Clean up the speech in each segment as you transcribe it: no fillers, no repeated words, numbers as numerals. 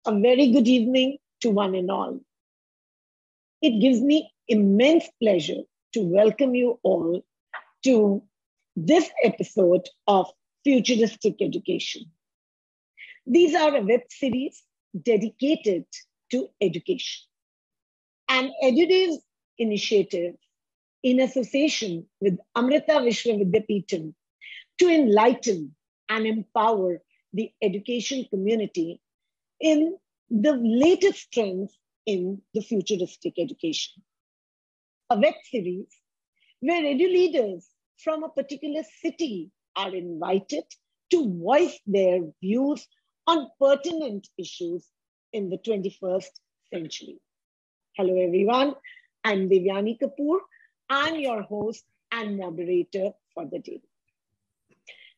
A very good evening to one and all. It gives me immense pleasure to welcome you all to this episode of Futuristic Education. These are a web series dedicated to education. An Edudevs initiative in association with Amrita Vishwa Vidyapeetham to enlighten and empower the education community in the latest trends in the futuristic education. A web series where edu leaders from a particular city are invited to voice their views on pertinent issues in the 21st century. Hello everyone, I'm Devyani Kapoor. I'm your host and moderator for the day.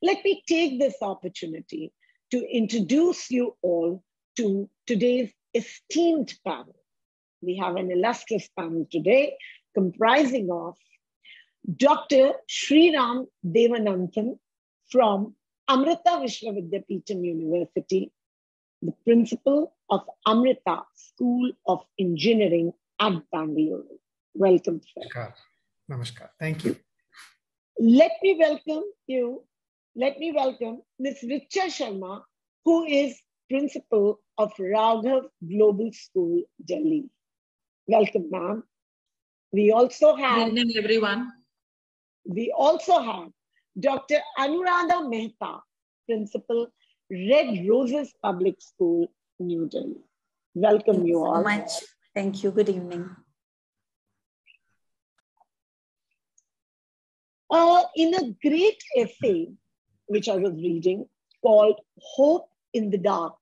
Let me take this opportunity to introduce you all to today's esteemed panel. We have an illustrious panel today comprising of Dr. Sriram Devananthan from Amrita Vishwa Vidyapeetham University, the principal of Amrita School of Engineering at Bangalore. Welcome, sir. Namaskar. Thank you. Let me welcome Ms. Richa Sharma, who is principal of Raghav Global School, Delhi. Welcome, ma'am. We also have... Good evening, everyone. We also have Dr. Anuradha Mehta, principal, Red Roses Public School, New Delhi. Welcome you all. Thank you so much. Thank you. Good evening. In a great essay, which I was reading, called Hope in the Dark,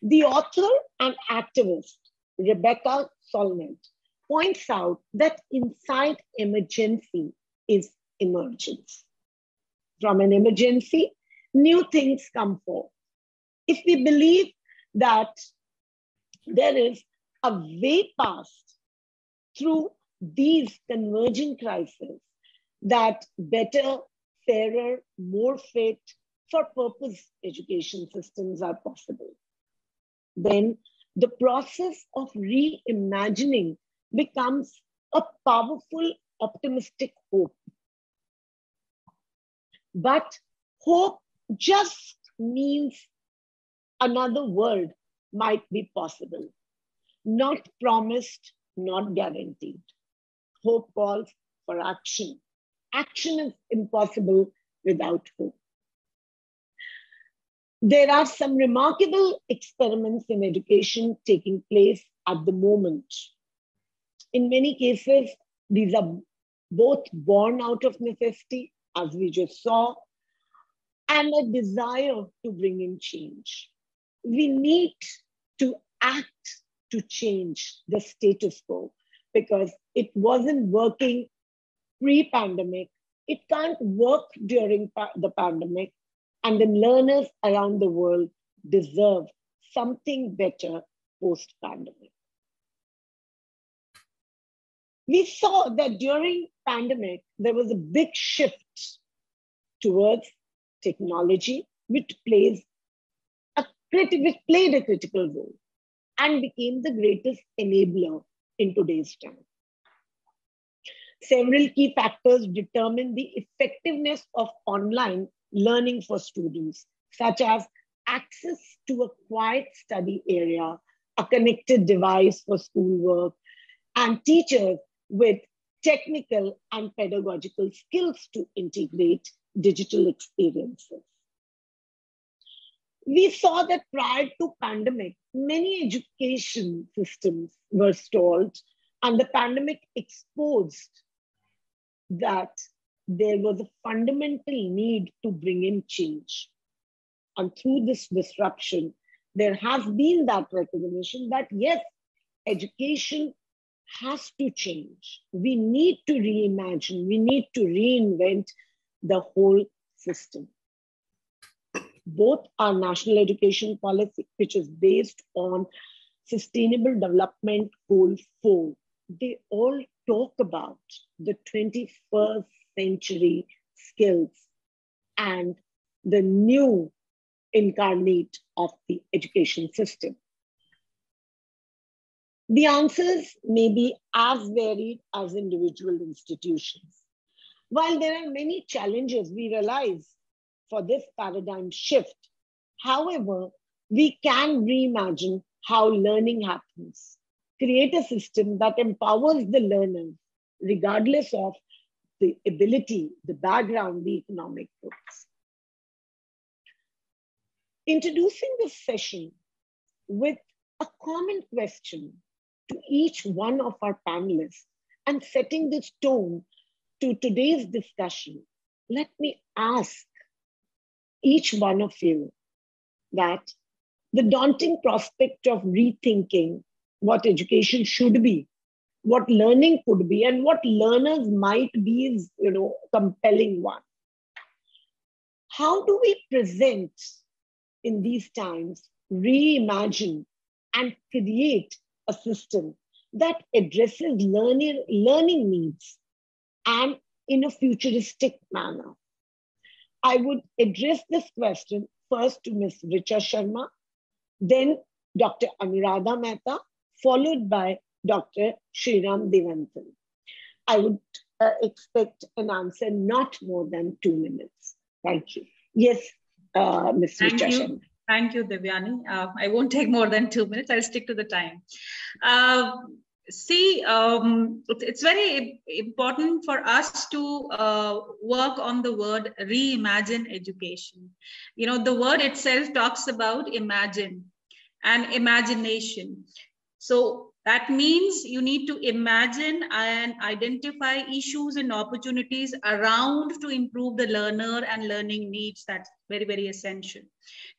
the author and activist, Rebecca Solnit, points out that inside emergency is emergence. From an emergency, new things come forth. If we believe that there is a way past through these converging crises, that better, fairer, more fit for purpose education systems are possible, then the process of reimagining becomes a powerful, optimistic hope. But hope just means another world might be possible, not promised, not guaranteed. Hope calls for action. Action is impossible without hope. There are some remarkable experiments in education taking place at the moment. In many cases, these are both born out of necessity, as we just saw, and a desire to bring in change. We need to act to change the status quo because it wasn't working pre-pandemic. It can't work during the pandemic. And the learners around the world deserve something better post-pandemic. We saw that during pandemic, there was a big shift towards technology, which played a critical role and became the greatest enabler in today's time. Several key factors determine the effectiveness of online learning for students, such as access to a quiet study area, a connected device for schoolwork, and teachers with technical and pedagogical skills to integrate digital experiences. We saw that prior to pandemic, many education systems were stalled, and the pandemic exposed that there was a fundamental need to bring in change. And through this disruption, there has been that recognition that yes, education has to change. We need to reimagine, we need to reinvent the whole system. Both our national education policy, which is based on Sustainable Development Goal 4, they all talk about the 21st century skills and the new incarnate of the education system. The answers may be as varied as individual institutions. While there are many challenges we realize for this paradigm shift, however, we can reimagine how learning happens, create a system that empowers the learners regardless of the ability, the background, the economic groups. Introducing this session with a common question to each one of our panelists and setting this tone to today's discussion, let me ask each one of you that the daunting prospect of rethinking what education should be, what learning could be, and what learners might be is, compelling one. How do we present in these times, reimagine and create a system that addresses learning needs and in a futuristic manner? I would address this question first to Ms. Richa Sharma, then Dr. Anuradha Mehta, followed by Dr. Sriram Devanthan. I would expect an answer not more than 2 minutes. Thank you. Yes, Ms. Richa Sharma. Thank you, Devyani. I won't take more than 2 minutes. I'll stick to the time. It's very important for us to work on the word reimagine education. The word itself talks about imagine and imagination. So that means you need to imagine and identify issues and opportunities around to improve the learner and learning needs. That's very, very essential.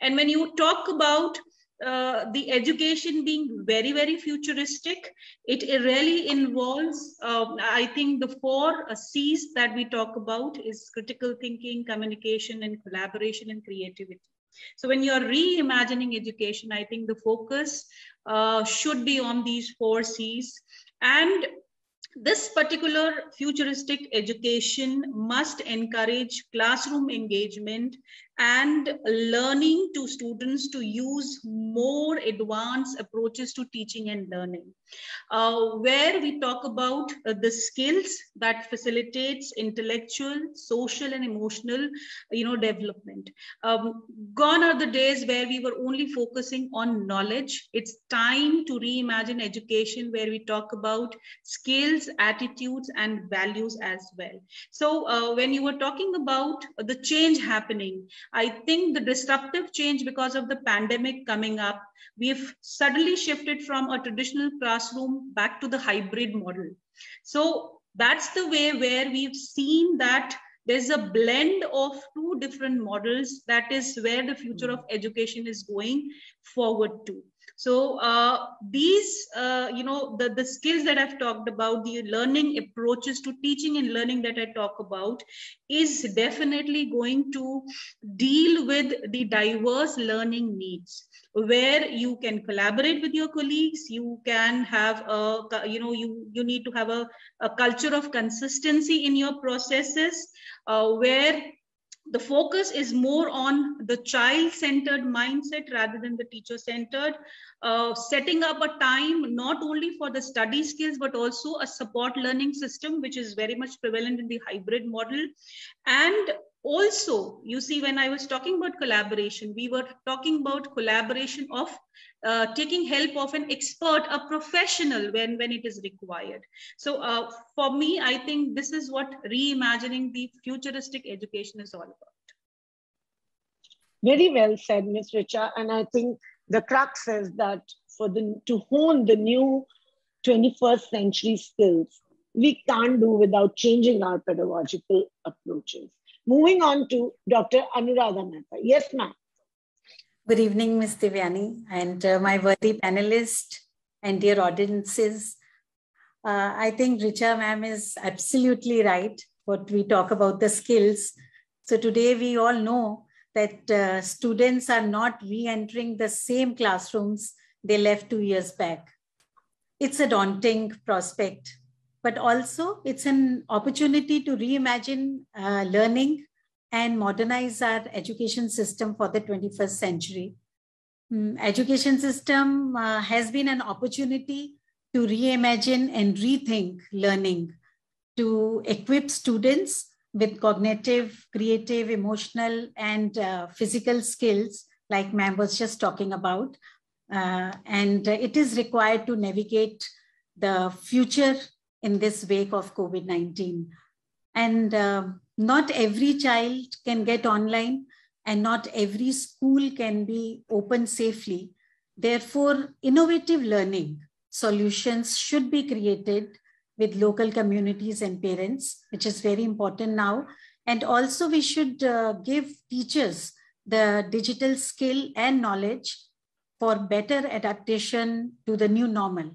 And when you talk about the education being very, very futuristic, it really involves, I think the 4 C's that we talk about is critical thinking, communication, and collaboration and creativity. So when you're reimagining education, I think the focus should be on these 4 C's. And this particular futuristic education must encourage classroom engagement and learning to students to use more advanced approaches to teaching and learning, where we talk about the skills that facilitates intellectual, social, and emotional, development. Gone are the days where we were only focusing on knowledge. It's time to reimagine education where we talk about skills, attitudes, and values as well. So when you were talking about the change happening, I think the disruptive change because of the pandemic coming up, we've suddenly shifted from a traditional classroom back to the hybrid model. So that's the way where we've seen that there's a blend of 2 different models. That is where the future of education is going forward to. So these, the skills that I've talked about, the learning approaches to teaching and learning that I talk about is definitely going to deal with the diverse learning needs, where you can collaborate with your colleagues, you can have you need to have a culture of consistency in your processes, where the focus is more on the child-centered mindset rather than the teacher-centered, setting up a time not only for the study skills, but also a support learning system, which is very much prevalent in the hybrid model. And also, you see, when I was talking about collaboration, we were talking about collaboration of taking help of an expert, a professional when it is required. So for me, I think this is what reimagining the futuristic education is all about. Very well said, Ms. Richa. And I think the crux is that to hone the new 21st century skills, we can't do without changing our pedagogical approaches. Moving on to Dr. Anuradha Mehta. Yes, ma'am. Good evening, Ms. Devyani, and my worthy panelists and dear audiences. I think Richa ma'am is absolutely right when we talk about the skills. So today we all know that students are not re-entering the same classrooms they left 2 years back. It's a daunting prospect, but also it's an opportunity to reimagine learning and modernize our education system for the 21st century. Education system has been an opportunity to reimagine and rethink learning, to equip students with cognitive, creative, emotional, and physical skills, like ma'am was just talking about. And it is required to navigate the future in this wake of COVID-19. And not every child can get online, and not every school can be open safely. Therefore, innovative learning solutions should be created with local communities and parents, which is very important now. And also we should give teachers the digital skill and knowledge for better adaptation to the new normal.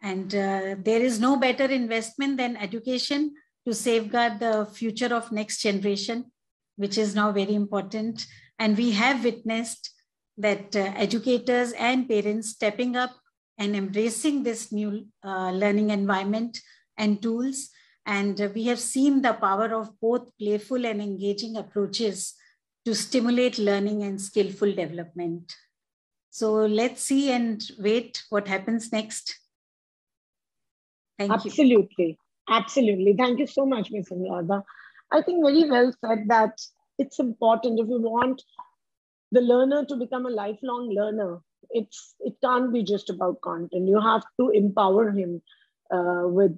And there is no better investment than education to safeguard the future of next generation, which is now very important. And we have witnessed that educators and parents stepping up and embracing this new learning environment and tools. And we have seen the power of both playful and engaging approaches to stimulate learning and skillful development. So let's see and wait what happens next. Thank you. Absolutely. Absolutely. Thank you so much, Ms. Anuradha. I think very well said that it's important if you want the learner to become a lifelong learner. It can't be just about content. You have to empower him with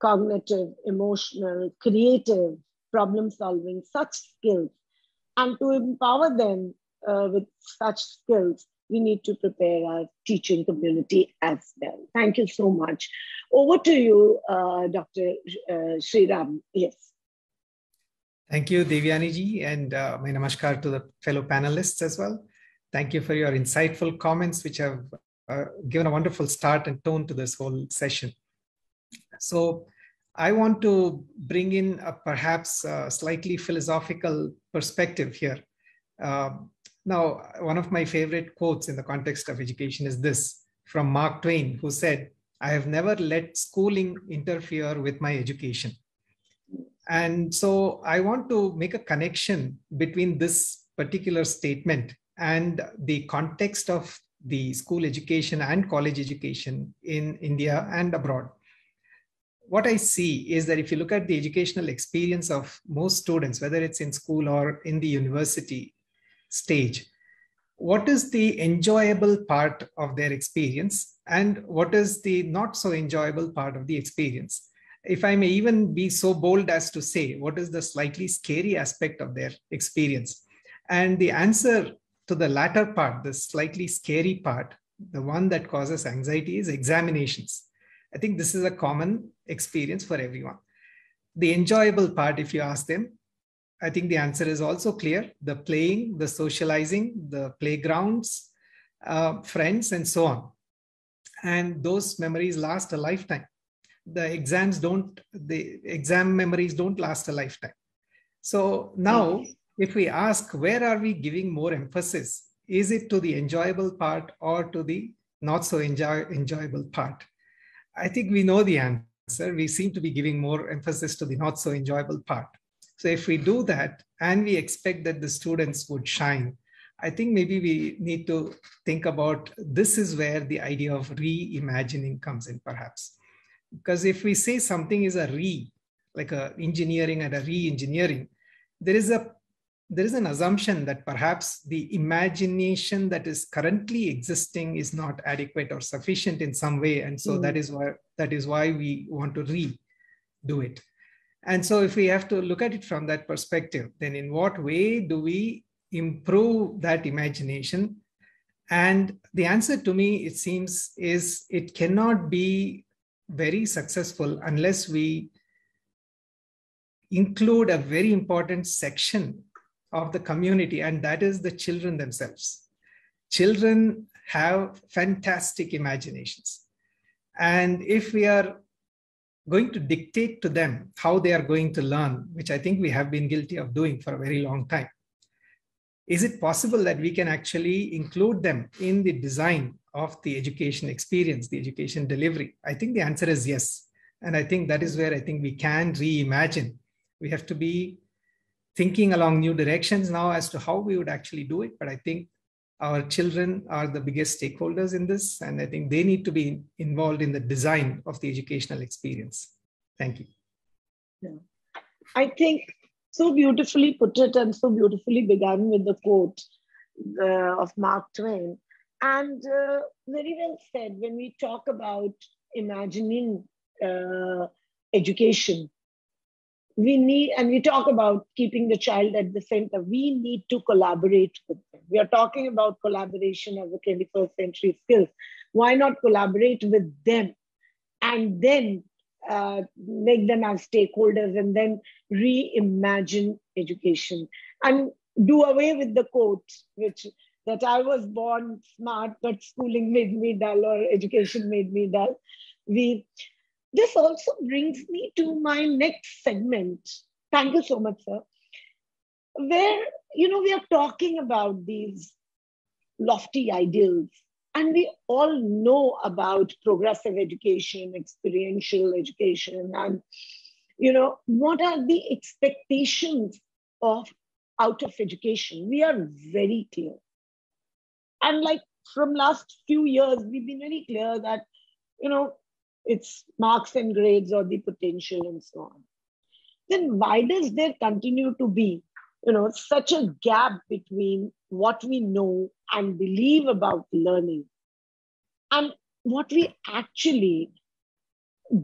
cognitive, emotional, creative, problem solving, such skills. And to empower them with such skills, we need to prepare our teaching community as well. Thank you so much. Over to you, Dr. Sriram. Yes. Thank you, Devyani ji, and my namaskar to the fellow panelists as well. Thank you for your insightful comments, which have given a wonderful start and tone to this whole session. So I want to bring in a perhaps slightly philosophical perspective here. Now, one of my favorite quotes in the context of education is this from Mark Twain, who said, "I have never let schooling interfere with my education." And so I want to make a connection between this particular statement and the context of the school education and college education in India and abroad. What I see is that if you look at the educational experience of most students, whether it's in school or in the university stage, what is the enjoyable part of their experience and what is the not so enjoyable part of the experience? If I may even be so bold as to say, what is the slightly scary aspect of their experience? And the answer to the latter part, the slightly scary part, the one that causes anxiety, is examinations. I think this is a common experience for everyone. The enjoyable part, if you ask them, I think the answer is also clear. The playing, the socializing, the playgrounds, friends, and so on. And those memories last a lifetime. The exam memories don't last a lifetime. So now, if we ask, where are we giving more emphasis? Is it to the enjoyable part or to the not so enjoyable part? I think we know the answer. We seem to be giving more emphasis to the not so enjoyable part. So if we do that and we expect that the students would shine, I think maybe we need to think about this is where the idea of reimagining comes in, perhaps. Because if we say something is like a engineering and a re-engineering, there is an assumption that perhaps the imagination that is currently existing is not adequate or sufficient in some way. And so that is why we want to redo it. And so if we have to look at it from that perspective, then in what way do we improve that imagination? And the answer to me, it seems, is it cannot be very successful unless we include a very important section of the community, and that is the children themselves. Children have fantastic imaginations. And if we are going to dictate to them how they are going to learn, which I think we have been guilty of doing for a very long time, is it possible that we can actually include them in the design of the education experience, the education delivery? I think the answer is yes. And I think that is where I think we can reimagine. We have to be thinking along new directions now as to how we would actually do it. But I think our children are the biggest stakeholders in this, and I think they need to be involved in the design of the educational experience. Thank you. Yeah. I think so beautifully put it and so beautifully began with the quote of Mark Twain. And very well said, when we talk about imagining education, we talk about keeping the child at the center, we need to collaborate with them. We are talking about collaboration as a 21st century skill. Why not collaborate with them and then make them as stakeholders and then reimagine education and do away with the quote, that I was born smart, but schooling made me dull, or education made me dull. This also brings me to my next segment. Thank you so much, sir. Where, we are talking about these lofty ideals, and we all know about progressive education, experiential education, and, what are the expectations out of education? We are very clear. And like from last few years, we've been very clear that, it's marks and grades or the potential and so on. Then why does there continue to be, such a gap between what we know and believe about learning and what we actually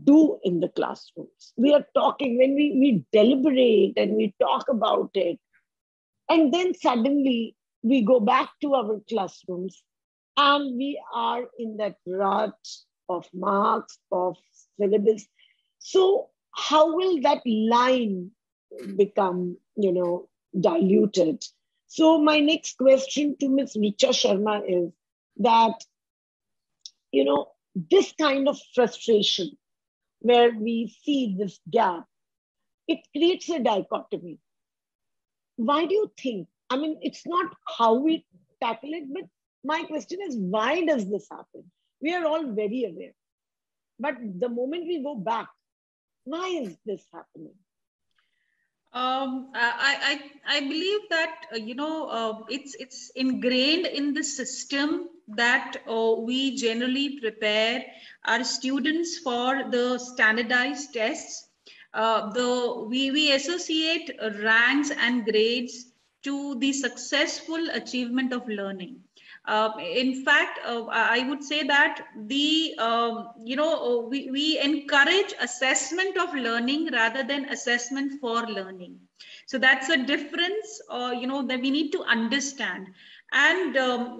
do in the classrooms? We are talking, when we deliberate and we talk about it, and then suddenly we go back to our classrooms and we are in that rut of marks, of syllabus. So how will that line become, diluted? So my next question to Ms. Richa Sharma is that, this kind of frustration where we see this gap, it creates a dichotomy. Why do you think? I mean, it's not how we tackle it, but my question is, why does this happen? We are all very aware. But the moment we go back, why is this happening? I believe that, it's ingrained in the system that we generally prepare our students for the standardized tests. We associate ranks and grades to the successful achievement of learning. In fact, I would say that we encourage assessment of learning rather than assessment for learning. So that's a difference, that we need to understand. And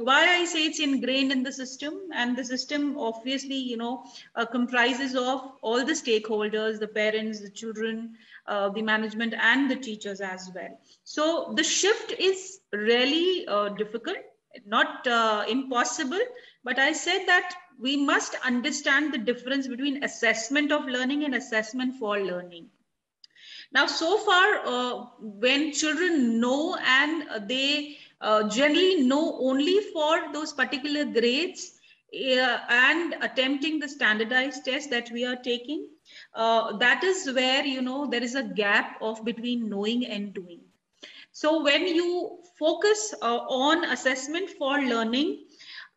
why I say it's ingrained in the system, and the system obviously, comprises of all the stakeholders, the parents, the children, the management, and the teachers as well. So the shift is really difficult. Not impossible, but I said that we must understand the difference between assessment of learning and assessment for learning. Now, so far, when children know, and they generally know only for those particular grades and attempting the standardized test that we are taking, that is where, there is a gap between knowing and doing. So when you focus on assessment for learning,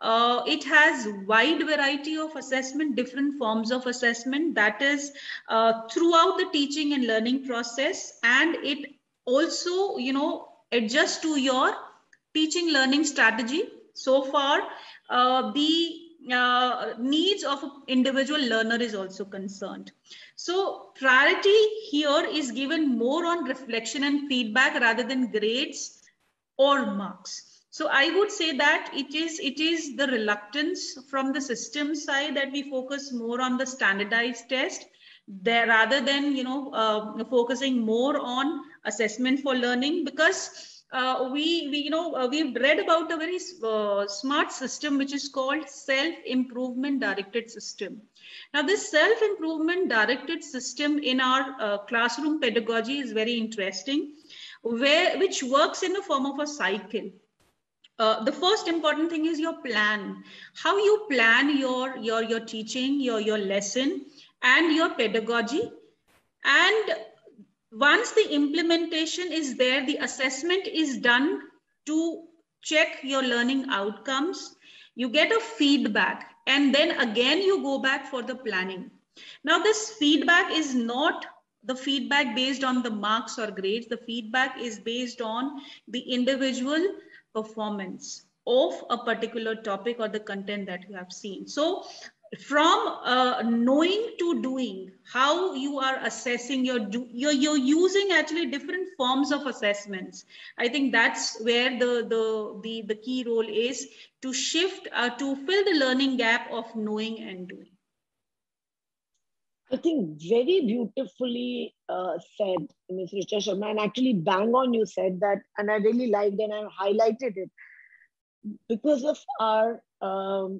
it has wide variety of assessment, different forms of assessment, that is throughout the teaching and learning process. And it also, adjusts to your teaching learning strategy. So far, the needs of an individual learner is also concerned. So priority here is given more on reflection and feedback rather than grades or marks. So I would say that it is the reluctance from the system side that we focus more on the standardized test there rather than focusing more on assessment for learning, because we've read about a very smart system which is called self-improvement directed system. Now, this self-improvement directed system in our classroom pedagogy is very interesting, which works in the form of a cycle. The first important thing is your plan. How you plan your teaching, your lesson, and your pedagogy. And once the implementation is there, the assessment is done to check your learning outcomes, you get a feedback, and then again you go back for the planning. Now, this feedback is not the feedback based on the marks or grades. The feedback is based on the individual performance of a particular topic or the content that you have seen. So from knowing to doing, how you are assessing, you're using actually different forms of assessments. I think that's where the key role is, to shift, to fill the learning gap of knowing and doing. I think very beautifully said, Ms. Richa Sharma, and actually bang on you said that, and I really liked and I highlighted it. Because of our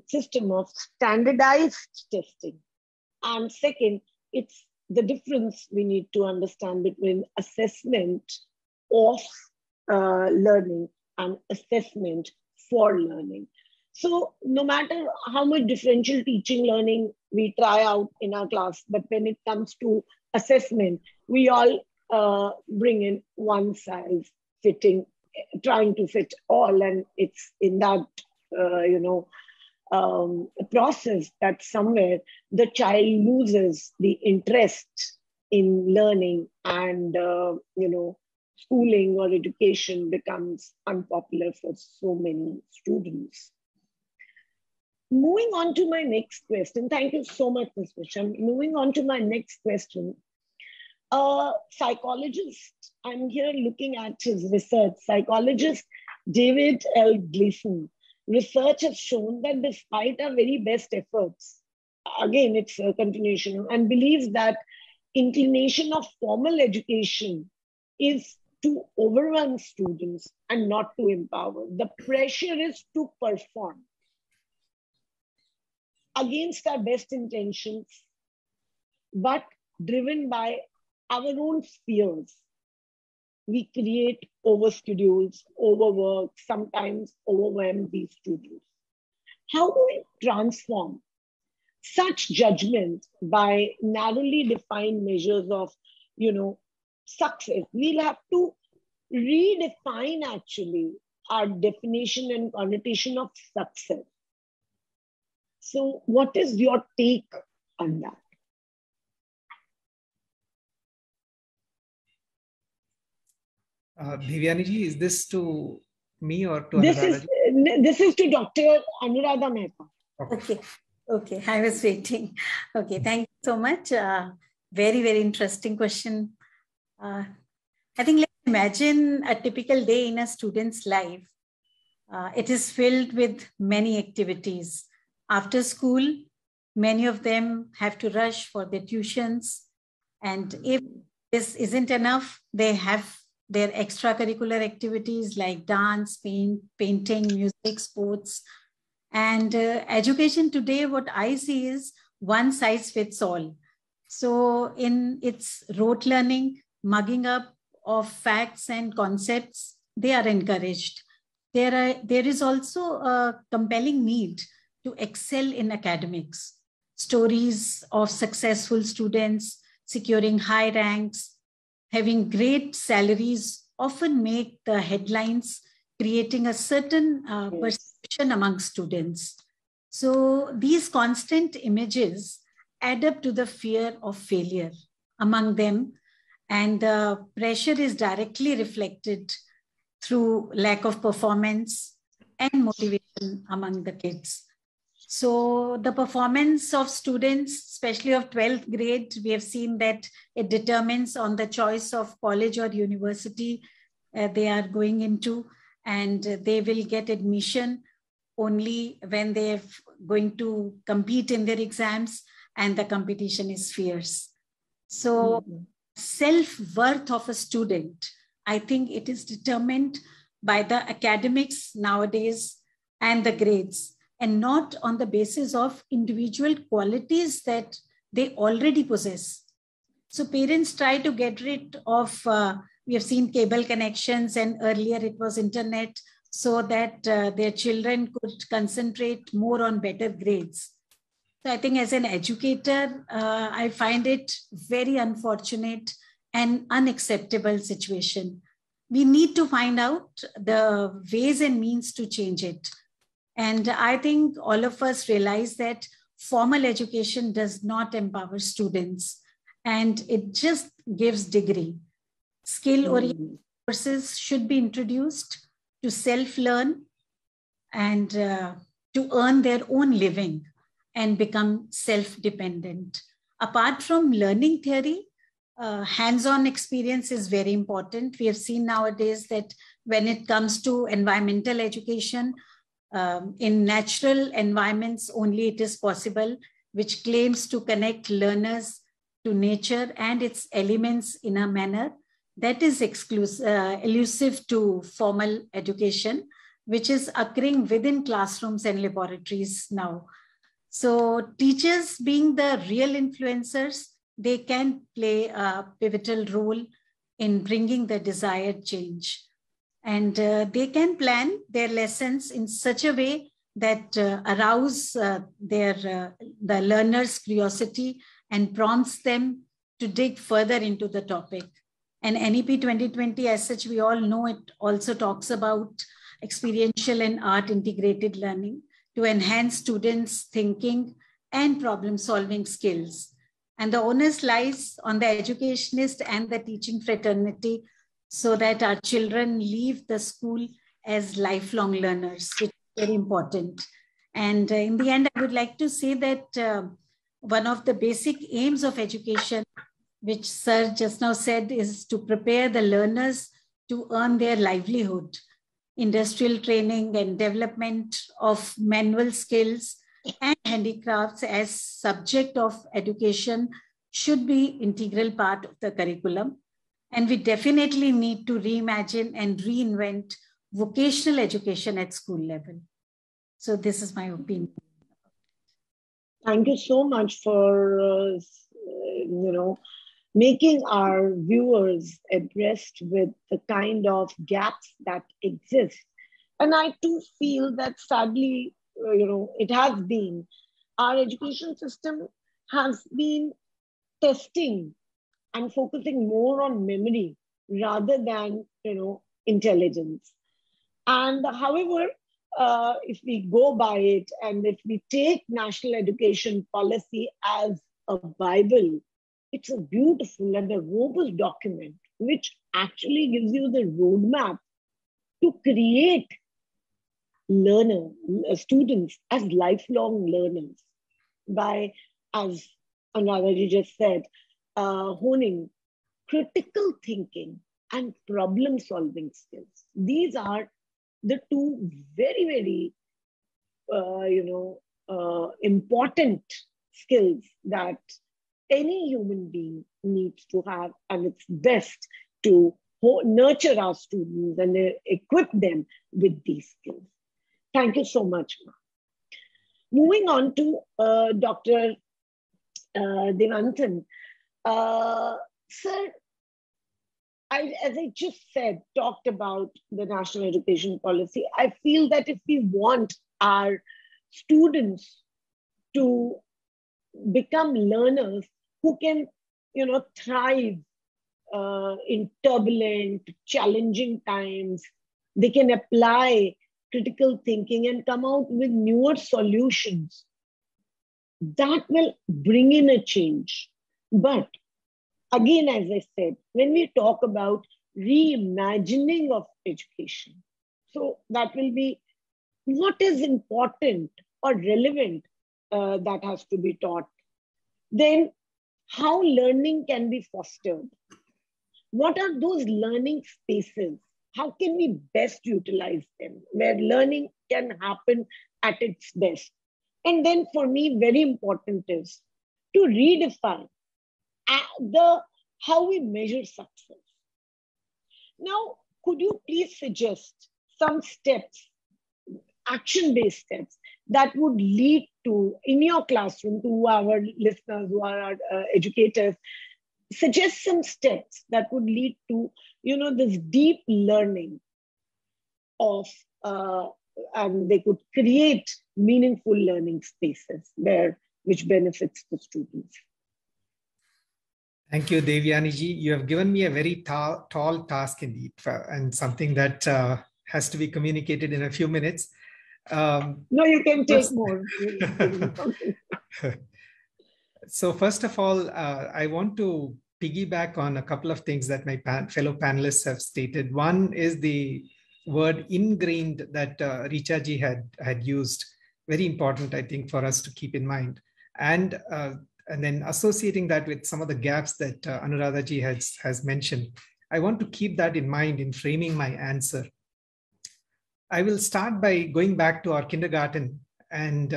system of standardized testing. And second, it's the difference we need to understand between assessment of learning and assessment for learning. So no matter how much differential teaching learning we try out in our class, but when it comes to assessment, we all bring in one size fitting, trying to fit all. And it's in that, process that somewhere the child loses the interest in learning, and, schooling or education becomes unpopular for so many students. Moving on to my next question. Thank you so much, Ms. Visham. Moving on to my next question. Psychologist, I'm here looking at his research. Psychologist David L. Gleason, research has shown that despite our very best efforts, again, it's a continuation, and believes that inclination of formal education is to overrun students and not to empower. The pressure is to perform. Against our best intentions, but driven by our own fears, we create overschedules, overwork, sometimes overwhelm these students. How do we transform such judgment by narrowly defined measures of, success? We'll have to redefine actually our definition and connotation of success. So what is your take on that? Devyani ji, is this to me or to Anuradha? This is to Dr. Anuradha Mehta. Okay. I was waiting. Okay, thank you so much. Very, very interesting question. I think let's imagine a typical day in a student's life. It is filled with many activities. After school, many of them have to rush for their tuitions. And if this isn't enough, they have their extracurricular activities like dance, painting, music, sports. And education today, what I see is one size fits all. So in its rote learning, mugging up of facts and concepts, they are encouraged. There is also a compelling need to excel in academics. Stories of successful students securing high ranks, having great salaries often make the headlines, creating a certain perception among students. So these constant images add up to the fear of failure among them, and the pressure is directly reflected through lack of performance and motivation among the kids. So the performance of students, especially of 12th grade, we have seen that it determines on the choice of college or university they are going into, and they will get admission only when they're going to compete in their exams and the competition is fierce. So self-worth of a student, I think it is determined by the academics nowadays and the grades, and not on the basis of individual qualities that they already possess. So parents try to get rid of, we have seen cable connections, and earlier it was internet, so that their children could concentrate more on better grades. So I think as an educator, I find it very unfortunate and unacceptable situation we need to find out the ways and means to change it. And I think all of us realize that formal education does not empower students, and it just gives degree. Skill-oriented courses should be introduced to self-learn and to earn their own living and become self-dependent. Apart from learning theory, hands-on experience is very important. We have seen nowadays that when it comes to environmental education, in natural environments only it is possible, which claims to connect learners to nature and its elements in a manner that is elusive to formal education, which is occurring within classrooms and laboratories now. So teachers, being the real influencers, they can play a pivotal role in bringing the desired change. And they can plan their lessons in such a way that arouse the learners' curiosity and prompts them to dig further into the topic. And NEP 2020, as such, we all know it also talks about experiential and art integrated learning to enhance students' thinking and problem-solving skills. And the onus lies on the educationist and the teaching fraternity so that our children leave the school as lifelong learners, which is very important. And in the end, I would like to say that one of the basic aims of education, which Sir just now said, is to prepare the learners to earn their livelihood. Industrial training and development of manual skills and handicrafts as subject of education should be integral part of the curriculum. And we definitely need to reimagine and reinvent vocational education at school level. So this is my opinion. Thank you so much for, making our viewers abreast with the kind of gaps that exist. And I too feel that sadly, it has been, our education system has been testing and focusing more on memory rather than, intelligence. And however, if we go by it and if we take national education policy as a Bible, it's a beautiful and a robust document which actually gives you the roadmap to create students as lifelong learners by, as Anuradha just said, honing critical thinking and problem-solving skills. These are the two very, very, important skills that any human being needs to have, and it's best to nurture our students and equip them with these skills. Thank you so much, Ma. Moving on to Dr. Devanthan. Sir, as I just said, talked about the national education policy, I feel that if we want our students to become learners who can, thrive in turbulent, challenging times, they can apply critical thinking and come out with newer solutions, that will bring in a change. But again, as I said, when we talk about reimagining of education, so that will be what is important or relevant that has to be taught. Then how learning can be fostered. What are those learning spaces? How can we best utilize them where learning can happen at its best? And then for me, very important is to redefine how we measure success. Now, could you please suggest some steps, action-based steps that would lead to, in your classroom, to our listeners who are our educators, suggest some steps that would lead to, this deep learning of, and they could create meaningful learning spaces which benefits the students. Thank you, Devyaniji. You have given me a very tall task indeed, and something that has to be communicated in a few minutes. No, you can take more. So first of all, I want to piggyback on a couple of things that my fellow panelists have stated. One is the word ingrained that Richa ji had used. Very important, I think, for us to keep in mind. And then associating that with some of the gaps that Anuradha ji has mentioned. I want to keep that in mind in framing my answer. I will start by going back to our kindergarten and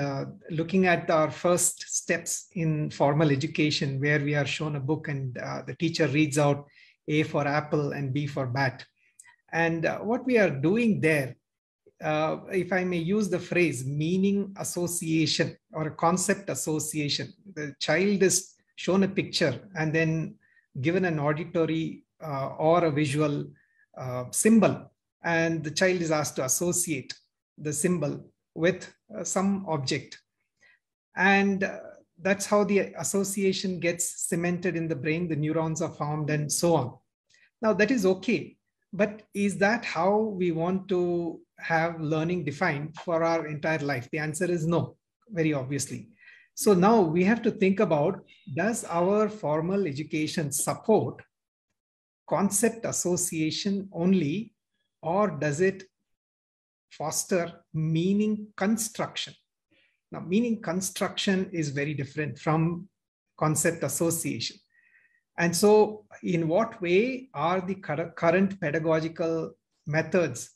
looking at our first steps in formal education, where we are shown a book and the teacher reads out A for apple and B for bat. And what we are doing there, if I may use the phrase meaning association or a concept association, the child is shown a picture and then given an auditory or a visual symbol, and the child is asked to associate the symbol with some object. And that's how the association gets cemented in the brain, the neurons are formed and so on. Now that is okay, but is that how we want to have learning defined for our entire life? The answer is no, very obviously. So now we have to think about, does our formal education support concept association only, or does it foster meaning construction? Now, meaning construction is very different from concept association. And so in what way are the current pedagogical methods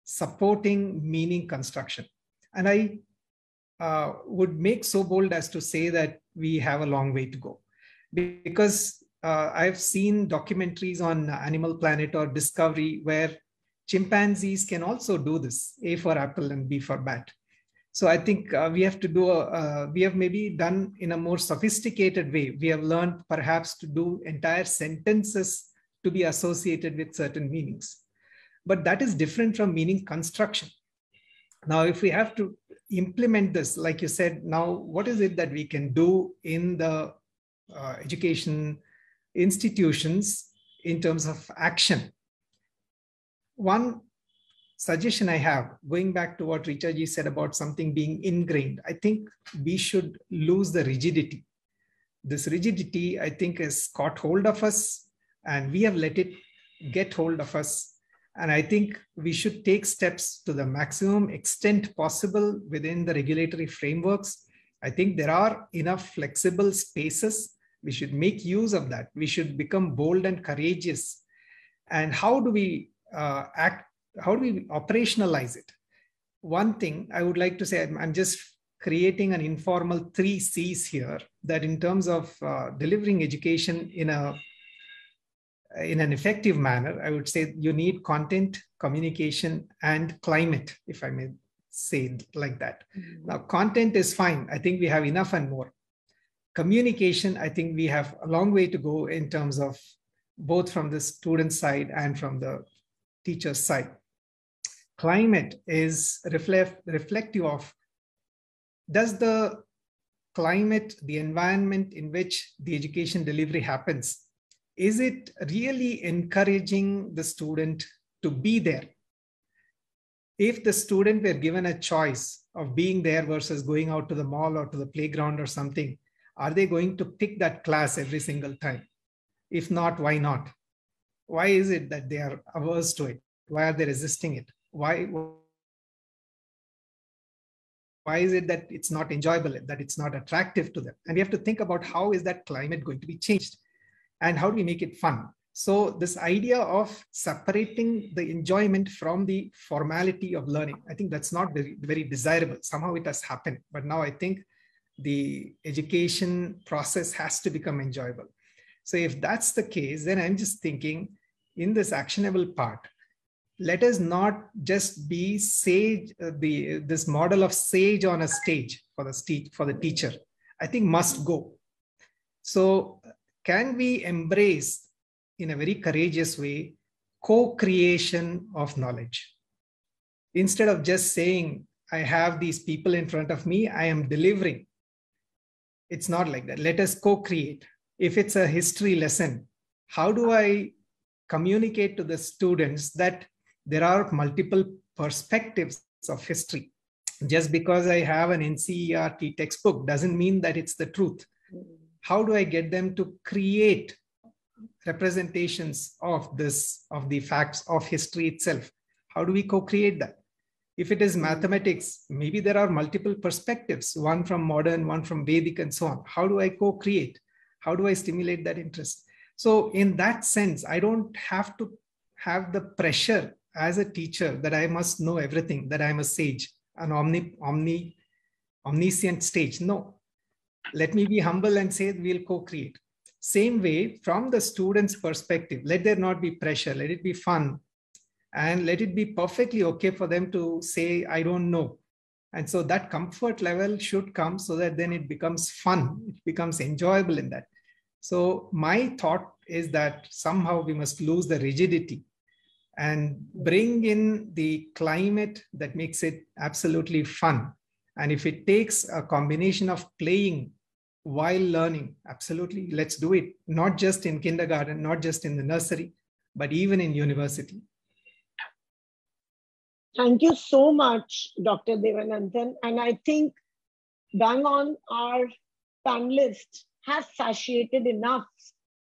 supporting meaning construction? And I would make so bold as to say that we have a long way to go, because I've seen documentaries on Animal Planet or Discovery where chimpanzees can also do this, A for apple and B for bat. So I think we have to do, we have maybe done in a more sophisticated way. We have learned perhaps to do entire sentences to be associated with certain meanings. But that is different from meaning construction. Now, if we have to implement this, like you said, now what is it that we can do in the education institutions in terms of action? One suggestion I have, going back to what Richa ji said about something being ingrained, I think we should lose the rigidity. This rigidity, I think, has caught hold of us and we have let it get hold of us. And I think we should take steps to the maximum extent possible within the regulatory frameworks. I think there are enough flexible spaces. We should make use of that. We should become bold and courageous. And how do we act? How do we operationalize it? One thing I would like to say, I'm just creating an informal 3 C's here, that in terms of delivering education in an effective manner, I would say you need content, communication, and climate, if I may say it like that. Mm-hmm. Now, content is fine. I think we have enough and more. Communication, I think we have a long way to go in terms of both from the student side and from the teacher's side. Climate is reflective of, does the climate, the environment in which the education delivery happens, is it really encouraging the student to be there? If the student were given a choice of being there versus going out to the mall or to the playground or something, are they going to pick that class every single time? If not, why not? Why is it that they are averse to it? Why are they resisting it? Why is it that it's not enjoyable, that it's not attractive to them? And we have to think about how is that climate going to be changed and how do we make it fun? So this idea of separating the enjoyment from the formality of learning, I think that's not very, very desirable. Somehow it has happened, but now I think the education process has to become enjoyable. So if that's the case, then I'm just thinking in this actionable part, let us not just be sage, this model of sage on a stage for the teacher, I think must go. So can we embrace in a very courageous way co-creation of knowledge? Instead of just saying, I have these people in front of me, I am delivering. It's not like that. Let us co-create. If it's a history lesson, how do I communicate to the students that there are multiple perspectives of history? Just because I have an NCERT textbook doesn't mean that it's the truth. How do I get them to create representations of the facts of history itself? How do we co-create that? If it is mathematics, maybe there are multiple perspectives, one from modern, one from Vedic, and so on. How do I co-create? How do I stimulate that interest? So in that sense, I don't have to have the pressure as a teacher that I must know everything, that I'm a sage, an omniscient sage. No, let me be humble and say we'll co-create. Same way, from the student's perspective, let there not be pressure, let it be fun, and let it be perfectly okay for them to say, I don't know. And so that comfort level should come so that then it becomes fun, it becomes enjoyable in that. So my thought is that somehow we must lose the rigidity and bring in the climate that makes it absolutely fun. And if it takes a combination of playing while learning, absolutely, let's do it. Not just in kindergarten, not just in the nursery, but even in university. Thank you so much, Dr. Devananthan. And I think bang on, our panelist has satiated enough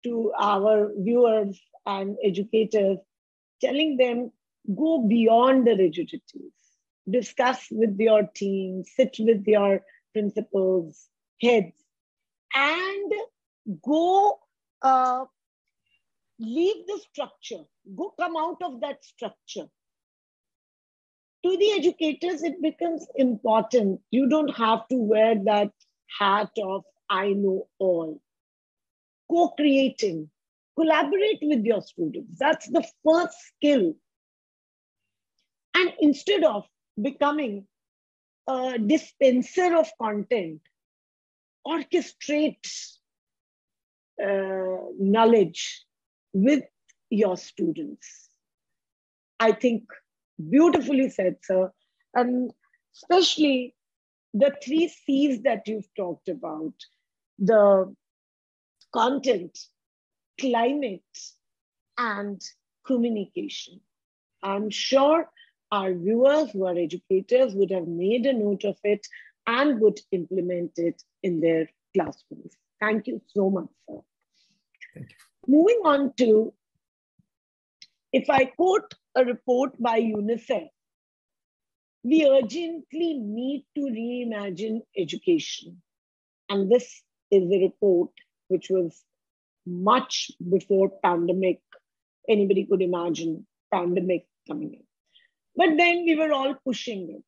to our viewers and educators, telling them, go beyond the rigidities. Discuss with your team, sit with your principals, heads, and go leave the structure, go come out of that structure. To the educators, it becomes important. You don't have to wear that hat of I know all. Co-creating, collaborate with your students. That's the first skill. And instead of becoming a dispenser of content, orchestrate knowledge with your students. I think beautifully said, sir. And especially the 3 C's that you've talked about, the content, climate, and communication. I'm sure our viewers who are educators would have made a note of it and would implement it in their classrooms. Thank you so much, sir. Thank you. Moving on to, if I quote a report by UNICEF, we urgently need to reimagine education. And this is a report which was much before pandemic. Anybody could imagine pandemic coming in. But then we were all pushing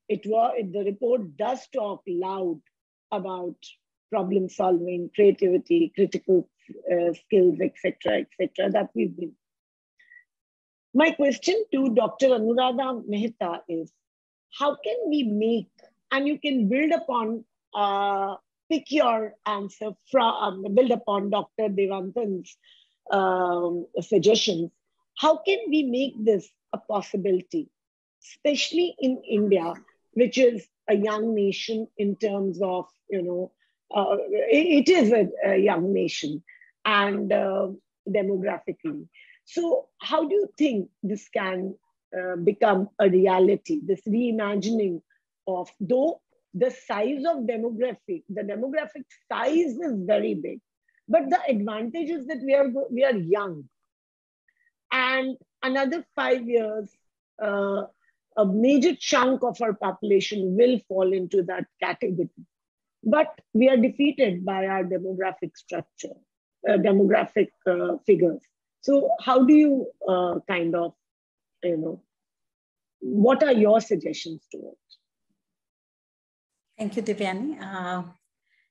it. The report does talk loud about problem solving, creativity, critical skills, etc., that we've been. My question to Dr. Anuradha Mehta is, how can we make, and you can build upon, pick your answer from, build upon Dr. Devanthan's suggestions, how can we make this a possibility, especially in India, which is a young nation in terms of, it is a young nation and demographically. So how do you think this can become a reality, this reimagining of, though the size of the demographic size is very big, but the advantage is that we are young. And another 5 years, a major chunk of our population will fall into that category. But we are defeated by our demographic structure, demographic figures. So how do you what are your suggestions to it? Thank you, Devyani.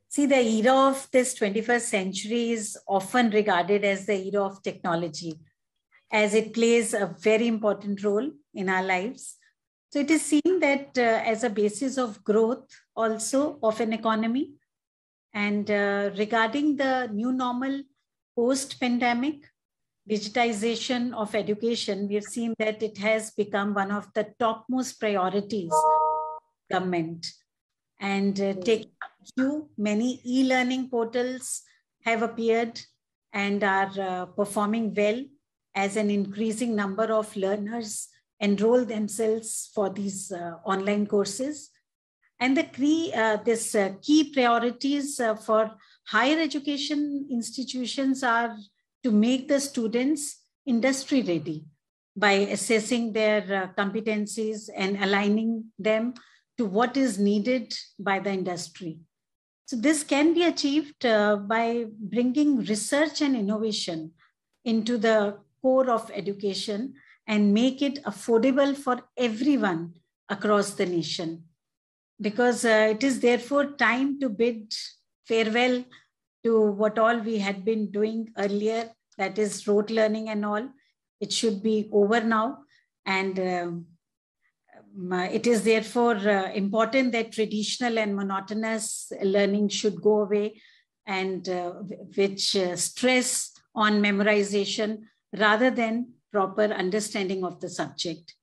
See, the era of this 21st century is often regarded as the era of technology, as it plays a very important role in our lives. So it is seen that as a basis of growth also of an economy. And regarding the new normal post-pandemic, digitization of education, we have seen that it has become one of the topmost priorities of government. And taking you many e-learning portals have appeared and are performing well as an increasing number of learners enroll themselves for these online courses. And the key priorities for higher education institutions are to make the students industry ready by assessing their competencies and aligning them to what is needed by the industry. So this can be achieved by bringing research and innovation into the core of education and make it affordable for everyone across the nation. Because it is therefore time to bid farewell to what all we had been doing earlier, that is rote learning and all. It should be over now. And it is therefore important that traditional and monotonous learning should go away, and which stress on memorization rather than proper understanding of the subject.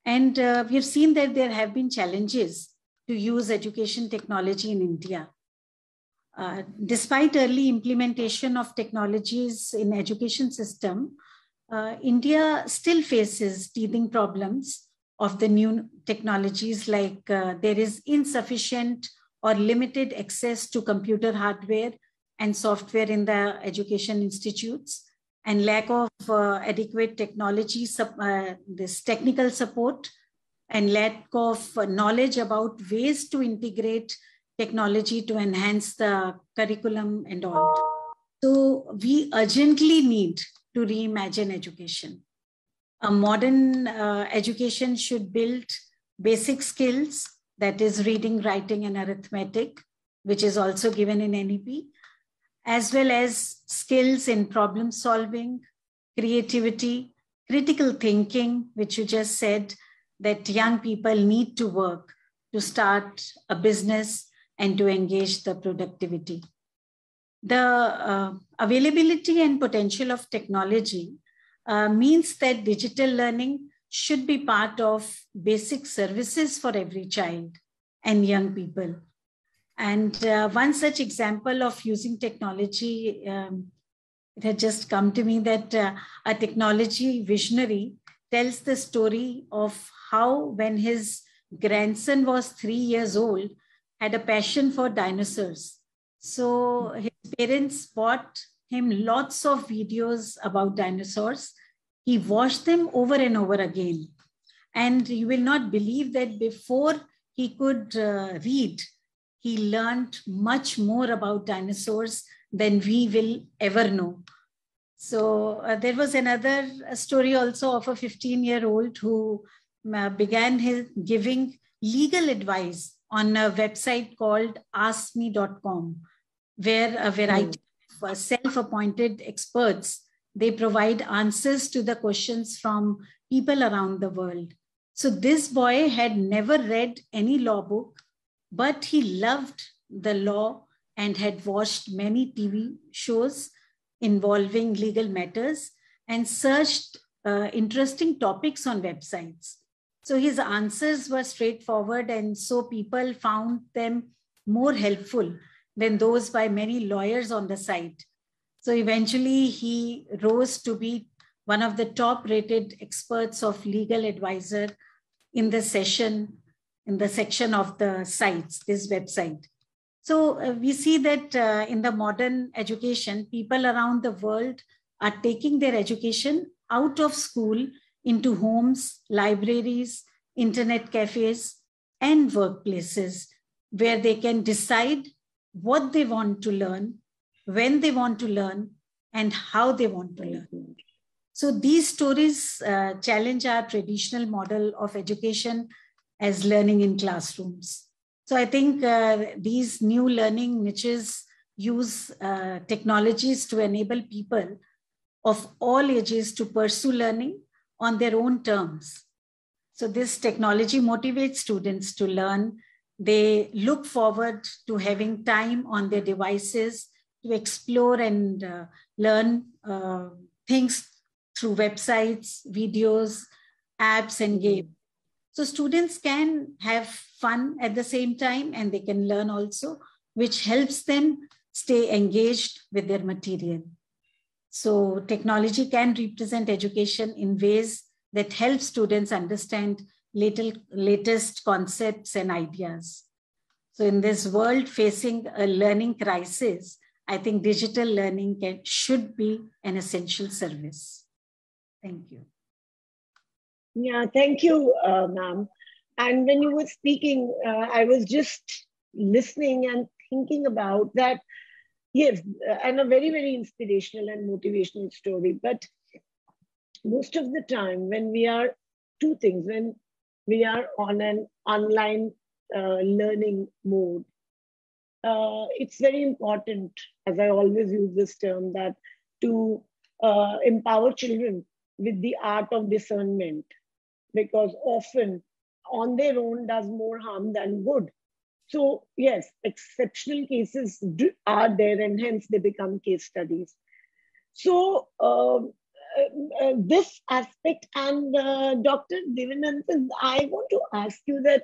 And we have seen that there have been challenges to use education technology in India. Despite early implementation of technologies in education system, India still faces teething problems of the new technologies, like there is insufficient or limited access to computer hardware and software in the education institutes, and lack of adequate technology, this technical support, and lack of knowledge about ways to integrate technology to enhance the curriculum and all. So we urgently need to reimagine education. A modern education should build basic skills, that is reading, writing, and arithmetic, which is also given in NEP, as well as skills in problem solving, creativity, critical thinking, which you just said, that young people need to work to start a business and to engage the productivity. The availability and potential of technology means that digital learning should be part of basic services for every child and young people. And one such example of using technology, it had just come to me that a technology visionary tells the story of how, when his grandson was 3 years old, had a passion for dinosaurs. So his parents bought him lots of videos about dinosaurs. He watched them over and over again. And you will not believe that before he could read, he learned much more about dinosaurs than we will ever know. So there was another story also of a 15-year-old who began giving legal advice on a website called askme.com, where a variety of self-appointed experts, they provide answers to the questions from people around the world. So this boy had never read any law book, but he loved the law and had watched many TV shows involving legal matters and searched interesting topics on websites. So his answers were straightforward, and so people found them more helpful than those by many lawyers on the site. So eventually he rose to be one of the top-rated experts of legal advisor in the section of the sites, this website. So we see that in the modern education, people around the world are taking their education out of school into homes, libraries, internet cafes, and workplaces, where they can decide what they want to learn, when they want to learn, and how they want to learn. So these stories challenge our traditional model of education as learning in classrooms. So I think these new learning niches use technologies to enable people of all ages to pursue learning on their own terms. So this technology motivates students to learn. They look forward to having time on their devices to explore and learn things through websites, videos, apps, and games. So students can have fun at the same time, and they can learn also, which helps them stay engaged with their material. So technology can represent education in ways that help students understand latest concepts and ideas. So in this world facing a learning crisis, I think digital learning should be an essential service. Thank you. Yeah, thank you, ma'am. And when you were speaking, I was just listening and thinking about that. Yes, and a very, very inspirational and motivational story. But most of the time, when we are two things, when we are on an online learning mode, it's very important, as I always use this term, that to empower children with the art of discernment, because often on their own does more harm than good. So yes, exceptional cases are there, and hence they become case studies. So this aspect, and Dr. Devananthan, I want to ask you that,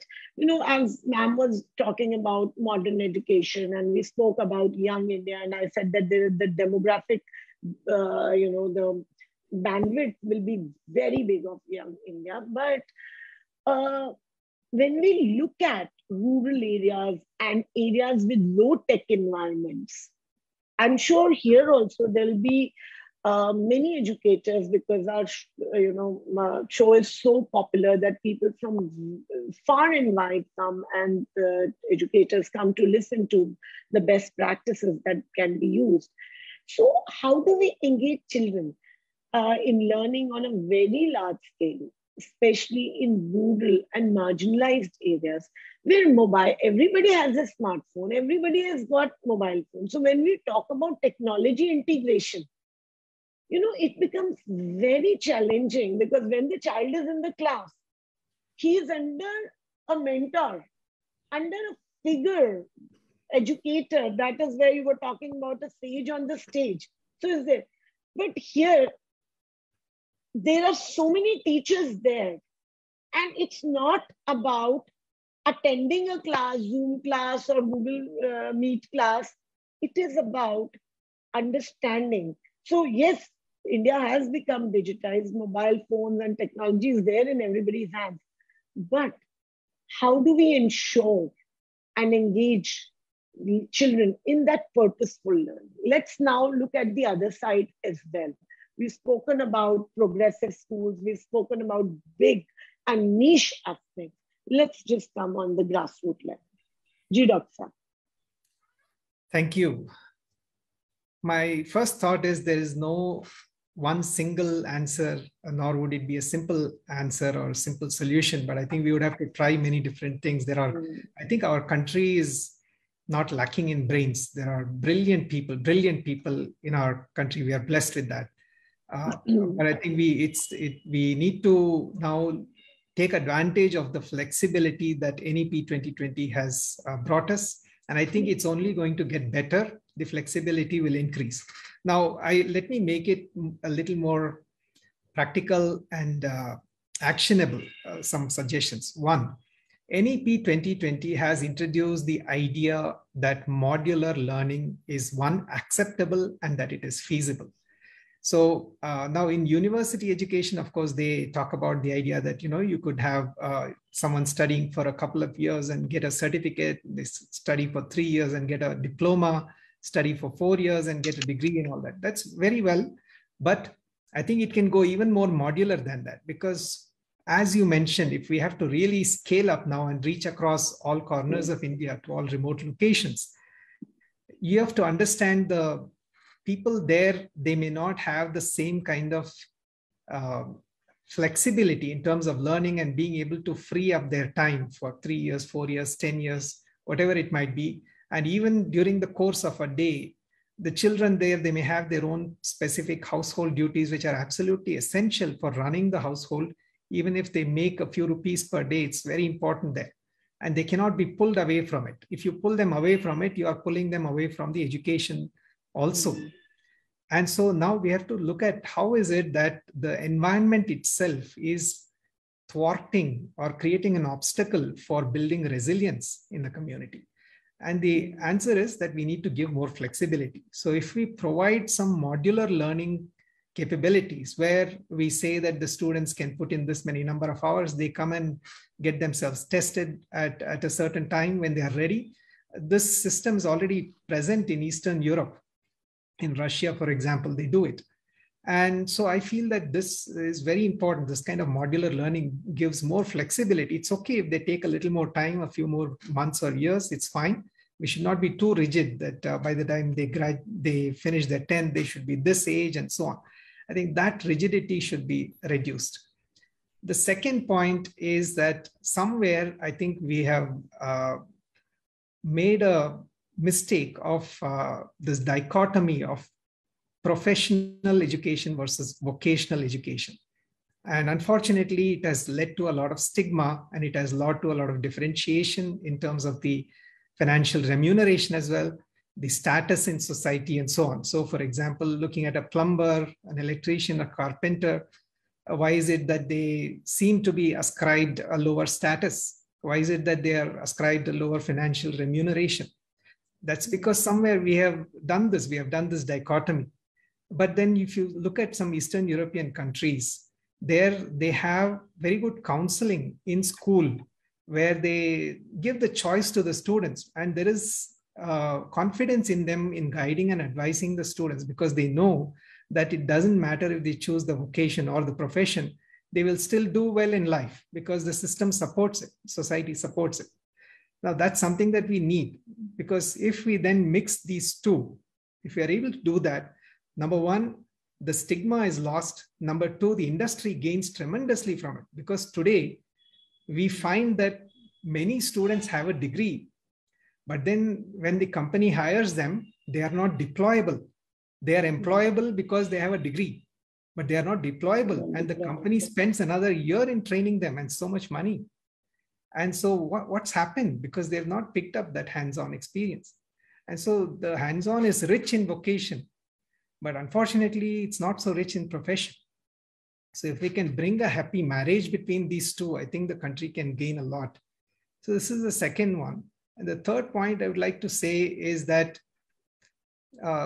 as ma'am was talking about modern education, and we spoke about young India, and I said that the demographic, the bandwidth will be very big of young India. But when we look at rural areas and areas with low tech environments, I'm sure here also there'll be many educators, because our show is so popular that people from far and wide come, and educators come to listen to the best practices that can be used. So how do we engage children in learning on a very large scale, especially in rural and marginalized areas where everybody has a smartphone, everybody has got mobile phones. So when we talk about technology integration, it becomes very challenging, because when the child is in the class, he is under a mentor, under a figure, educator. That is where you were talking about a sage on the stage. So is there. But here, there are so many teachers there, and it's not about attending a class, Zoom class or Google Meet class. It is about understanding. So yes, India has become digitized, mobile phones and technology is there in everybody's hands. But how do we ensure and engage children in that purposeful learning? Let's now look at the other side as well. We've spoken about progressive schools. We've spoken about big and niche aspects. Let's just come on the grassroots level. Ji, Dr. Thank you. My first thought is there is no one single answer, nor would it be a simple answer or a simple solution, but I think we would have to try many different things. I think our country is not lacking in brains. There are brilliant people in our country. We are blessed with that. But I think we need to now take advantage of the flexibility that NEP 2020 has brought us. And I think it's only going to get better. The flexibility will increase. Now, let me make it a little more practical and actionable, some suggestions. One, NEP 2020 has introduced the idea that modular learning is one, acceptable, and that it is feasible. So now in university education, of course, they talk about the idea that, you could have someone studying for a couple of years and get a certificate. They study for 3 years and get a diploma, study for 4 years and get a degree and all that. That's very well. But I think it can go even more modular than that, because as you mentioned, if we have to really scale up now and reach across all corners of India to all remote locations, you have to understand the people there. They may not have the same kind of flexibility in terms of learning and being able to free up their time for 3 years, 4 years, 10 years, whatever it might be. And even during the course of a day, the children there, they may have their own specific household duties, which are absolutely essential for running the household. Even if they make a few rupees per day, it's very important there. And they cannot be pulled away from it. If you pull them away from it, you are pulling them away from the education also. And so now we have to look at how is it that the environment itself is thwarting or creating an obstacle for building resilience in the community. And the answer is that we need to give more flexibility. So if we provide some modular learning capabilities where we say that the students can put in this many number of hours, they come and get themselves tested at a certain time when they are ready. This system is already present in Eastern Europe. In Russia, for example, they do it. And so I feel that this is very important. This kind of modular learning gives more flexibility. It's okay if they take a little more time, a few more months or years, it's fine. We should not be too rigid that by the time they finish their 10th, they should be this age and so on. I think that rigidity should be reduced. The second point is that somewhere I think we have made a mistake of this dichotomy of professional education versus vocational education. And unfortunately, it has led to a lot of stigma, and it has led to a lot of differentiation in terms of the financial remuneration as well, the status in society and so on. So for example, looking at a plumber, an electrician, a carpenter, why is it that they seem to be ascribed a lower status? Why is it that they are ascribed a lower financial remuneration? That's because somewhere we have done this dichotomy. But then if you look at some Eastern European countries, they have very good counseling in school where they give the choice to the students, and there is confidence in them in guiding and advising the students, because they know that it doesn't matter if they choose the vocation or the profession, they will still do well in life because the system supports it, society supports it. Now that's something that we need, because if we then mix these two, if we are able to do that, number one, the stigma is lost. Number two, the industry gains tremendously from it, because today we find that many students have a degree, but then when the company hires them, they are not deployable. They are employable because they have a degree, but they are not deployable. And the company spends another year in training them and so much money. And so what's happened? Because they've not picked up that hands-on experience. And so the hands-on is rich in vocation, but unfortunately, it's not so rich in profession. So if we can bring a happy marriage between these two, I think the country can gain a lot. So this is the second one. And the third point I would like to say is that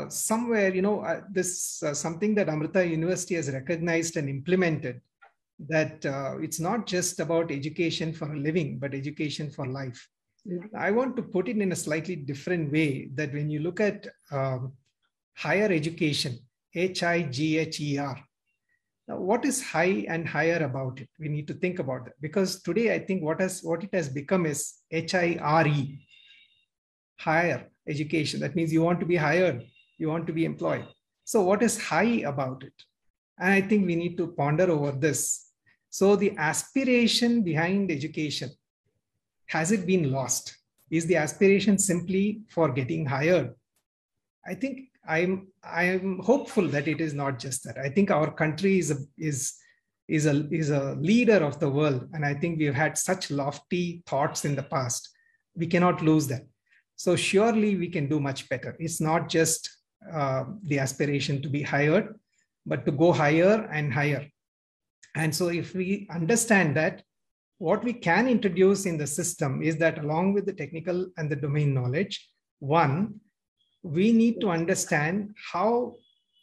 somewhere, this something that Amrita University has recognized and implemented, that it's not just about education for a living, but education for life. Yeah. I want to put it in a slightly different way, that when you look at higher education, HIGHER, now what is high and higher about it? We need to think about that, because today I think what it has become is HIRE, higher education. That means you want to be hired, you want to be employed. So what is high about it? And I think we need to ponder over this. So the aspiration behind education, has it been lost? Is the aspiration simply for getting hired? I think I'm hopeful that it is not just that. I think our country is a leader of the world, and I think we have had such lofty thoughts in the past. We cannot lose that. So surely we can do much better. It's not just the aspiration to be hired, but to go higher and higher. And so if we understand that, what we can introduce in the system is that along with the technical and the domain knowledge, one, we need to understand how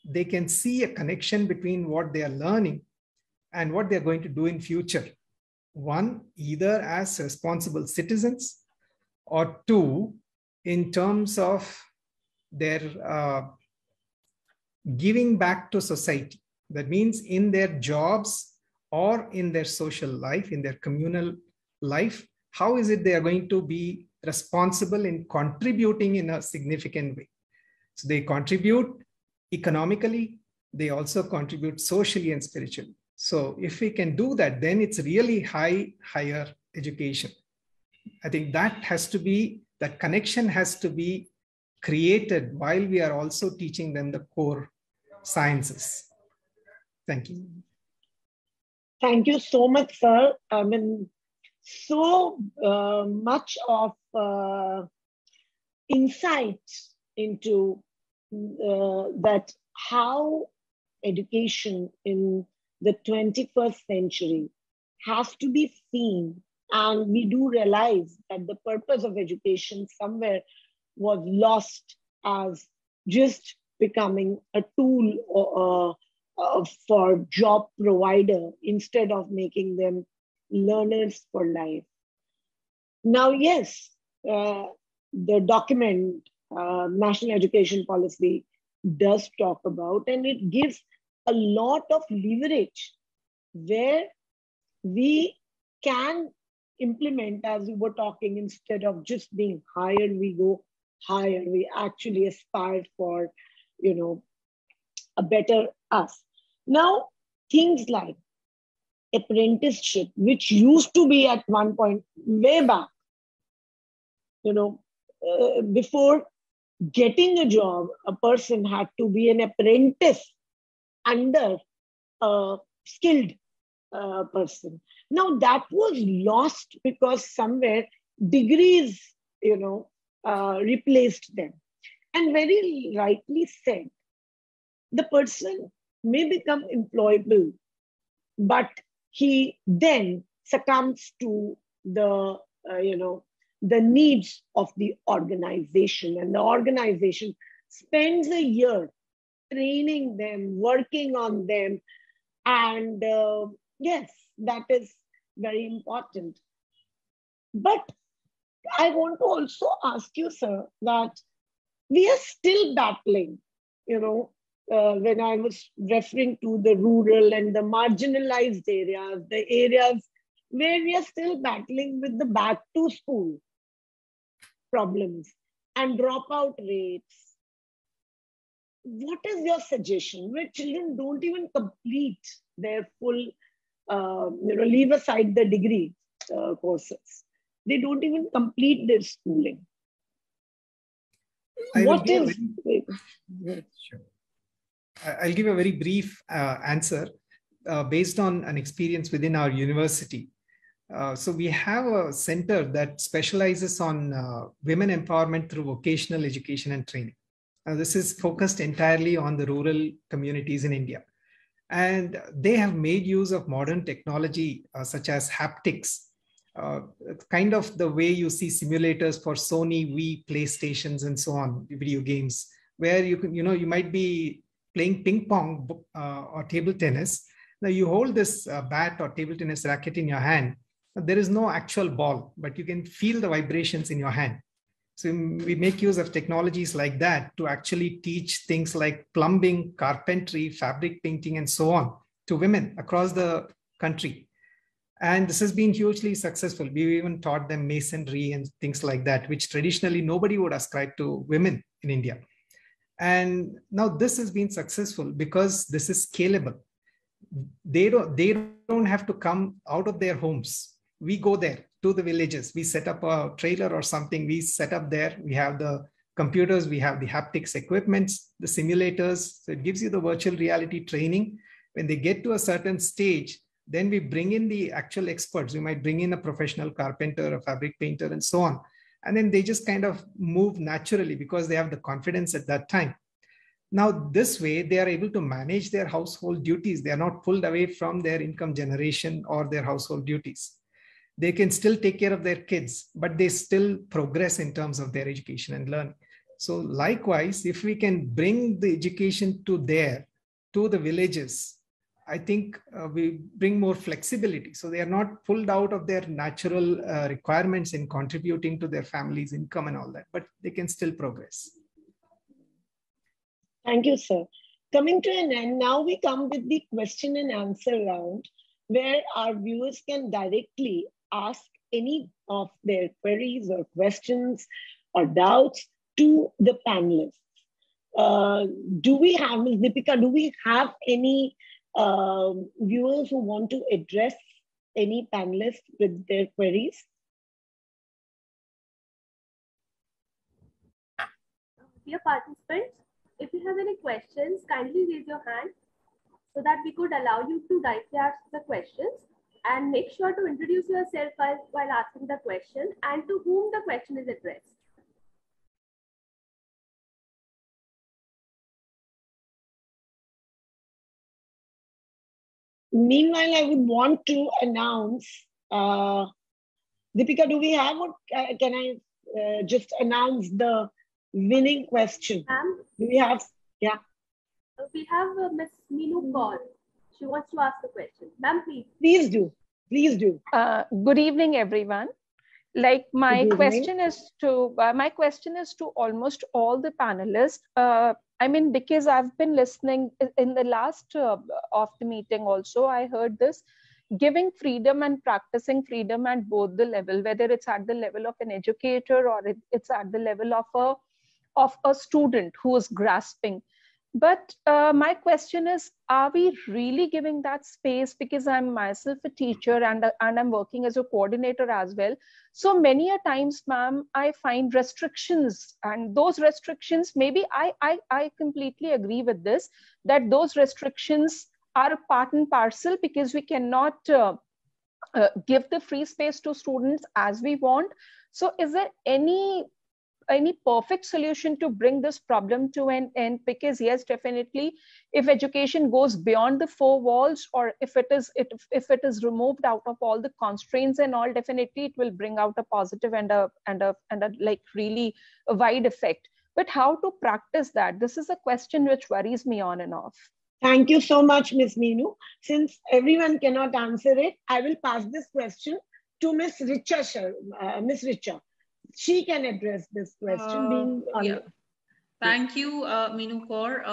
they can see a connection between what they are learning and what they're going to do in future. One, either as responsible citizens, or two, in terms of their giving back to society. That means in their jobs or in their social life, in their communal life, how is it they are going to be responsible in contributing in a significant way? So they contribute economically, they also contribute socially and spiritually. So if we can do that, then it's really higher education. I think that connection has to be created while we are also teaching them the core sciences. Thank you. Thank you so much, sir. I mean, so much of insight into that how education in the 21st century has to be seen And we do realize that the purpose of education somewhere was lost as just becoming a tool for job provider instead of making them learners for life. Now, yes, the document, National Education Policy, does talk about, and it gives a lot of leverage where we can implement, as we were talking, instead of just being higher, we go higher. We actually aspire for, a better us. Now, things like apprenticeship, which used to be at one point way back, before getting a job, a person had to be an apprentice under a skilled person. Now that was lost because somewhere degrees, replaced them. And very rightly said, the person may become employable, but he then succumbs to the needs of the organization, and the organization spends a year training them, working on them, and yes, that is very important. But I want to also ask you, sir, that we are still battling, when I was referring to the rural and the marginalized areas, the areas where we are still battling with the back to school problems and dropout rates. What is your suggestion? Where children don't even complete their full, leave aside the degree courses. They don't even complete their schooling. Sure. I'll give a very brief answer based on an experience within our university. So we have a center that specializes on women empowerment through vocational education and training. This is focused entirely on the rural communities in India. And they have made use of modern technology such as haptics, kind of the way you see simulators for Sony, Wii, PlayStations, and so on, video games, where you can, you might be playing ping pong or table tennis. Now you hold this bat or table tennis racket in your hand. There is no actual ball, but you can feel the vibrations in your hand. So we make use of technologies like that to actually teach things like plumbing, carpentry, fabric painting, and so on to women across the country. And this has been hugely successful. We even taught them masonry and things like that, which traditionally nobody would ascribe to women in India. And now this has been successful because this is scalable. They don't have to come out of their homes. We go there to the villages. We set up a trailer or something. We set up there. We have the computers. We have the haptics equipments, the simulators. So it gives you the virtual reality training. When they get to a certain stage, then we bring in the actual experts. We might bring in a professional carpenter, a fabric painter, and so on. And then they just kind of move naturally because they have the confidence at that time. Now, this way, they are able to manage their household duties. They are not pulled away from their income generation or their household duties. They can still take care of their kids, but they still progress in terms of their education and learning. So likewise, if we can bring the education to the villages, I think we bring more flexibility. So they are not pulled out of their natural requirements in contributing to their family's income and all that, but they can still progress. Thank you, sir. Coming to an end, now we come with the question and answer round, where our viewers can directly ask any of their queries or questions or doubts to the panelists. Do we have, Ms. Deepika, do we have any viewers who want to address any panelists with their queries? Dear participants, if you have any questions, kindly raise your hand so that we could allow you to directly ask the questions, and make sure to introduce yourself while asking the question and to whom the question is addressed. Meanwhile, I would want to announce Deepika, do we have, or can I just announce the winning question? Ma'am, Do we have? Yeah. we have Miss Meenu Kaur. She wants to ask a question. Ma'am, please. Please do. Please do. Good evening, everyone. Like my question is to almost all the panelists. I mean, because I've been listening in the last of the meeting also, I heard this giving freedom and practicing freedom at both the level, whether it's at the level of an educator or it's at the level of a student who is grasping. But my question is, are we really giving that space? Because I'm myself a teacher and I'm working as a coordinator as well. So many a times, ma'am, I find restrictions, and those restrictions, maybe I completely agree with this, that those restrictions are a part and parcel, because we cannot give the free space to students as we want. So is there any perfect solution to bring this problem to an end? Because yes, definitely, if education goes beyond the four walls, or if it is removed out of all the constraints and all, definitely it will bring out a positive and a like really a wide effect. But how to practice that? This is a question which worries me on and off. Thank you so much, Ms. Meenu. Since everyone cannot answer it, I will pass this question to Ms. Richa. Ms. Richa. She can address this question. Thank you, Meenu Kaur.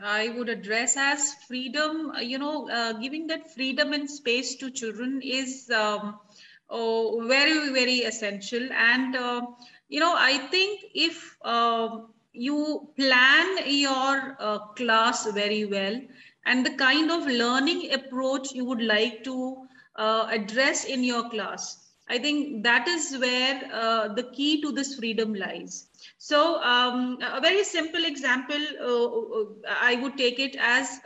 I would address as freedom, giving that freedom and space to children is very, very essential. And, I think if you plan your class very well, and the kind of learning approach you would like to address in your class, I think that is where the key to this freedom lies. So a very simple example, I would take it as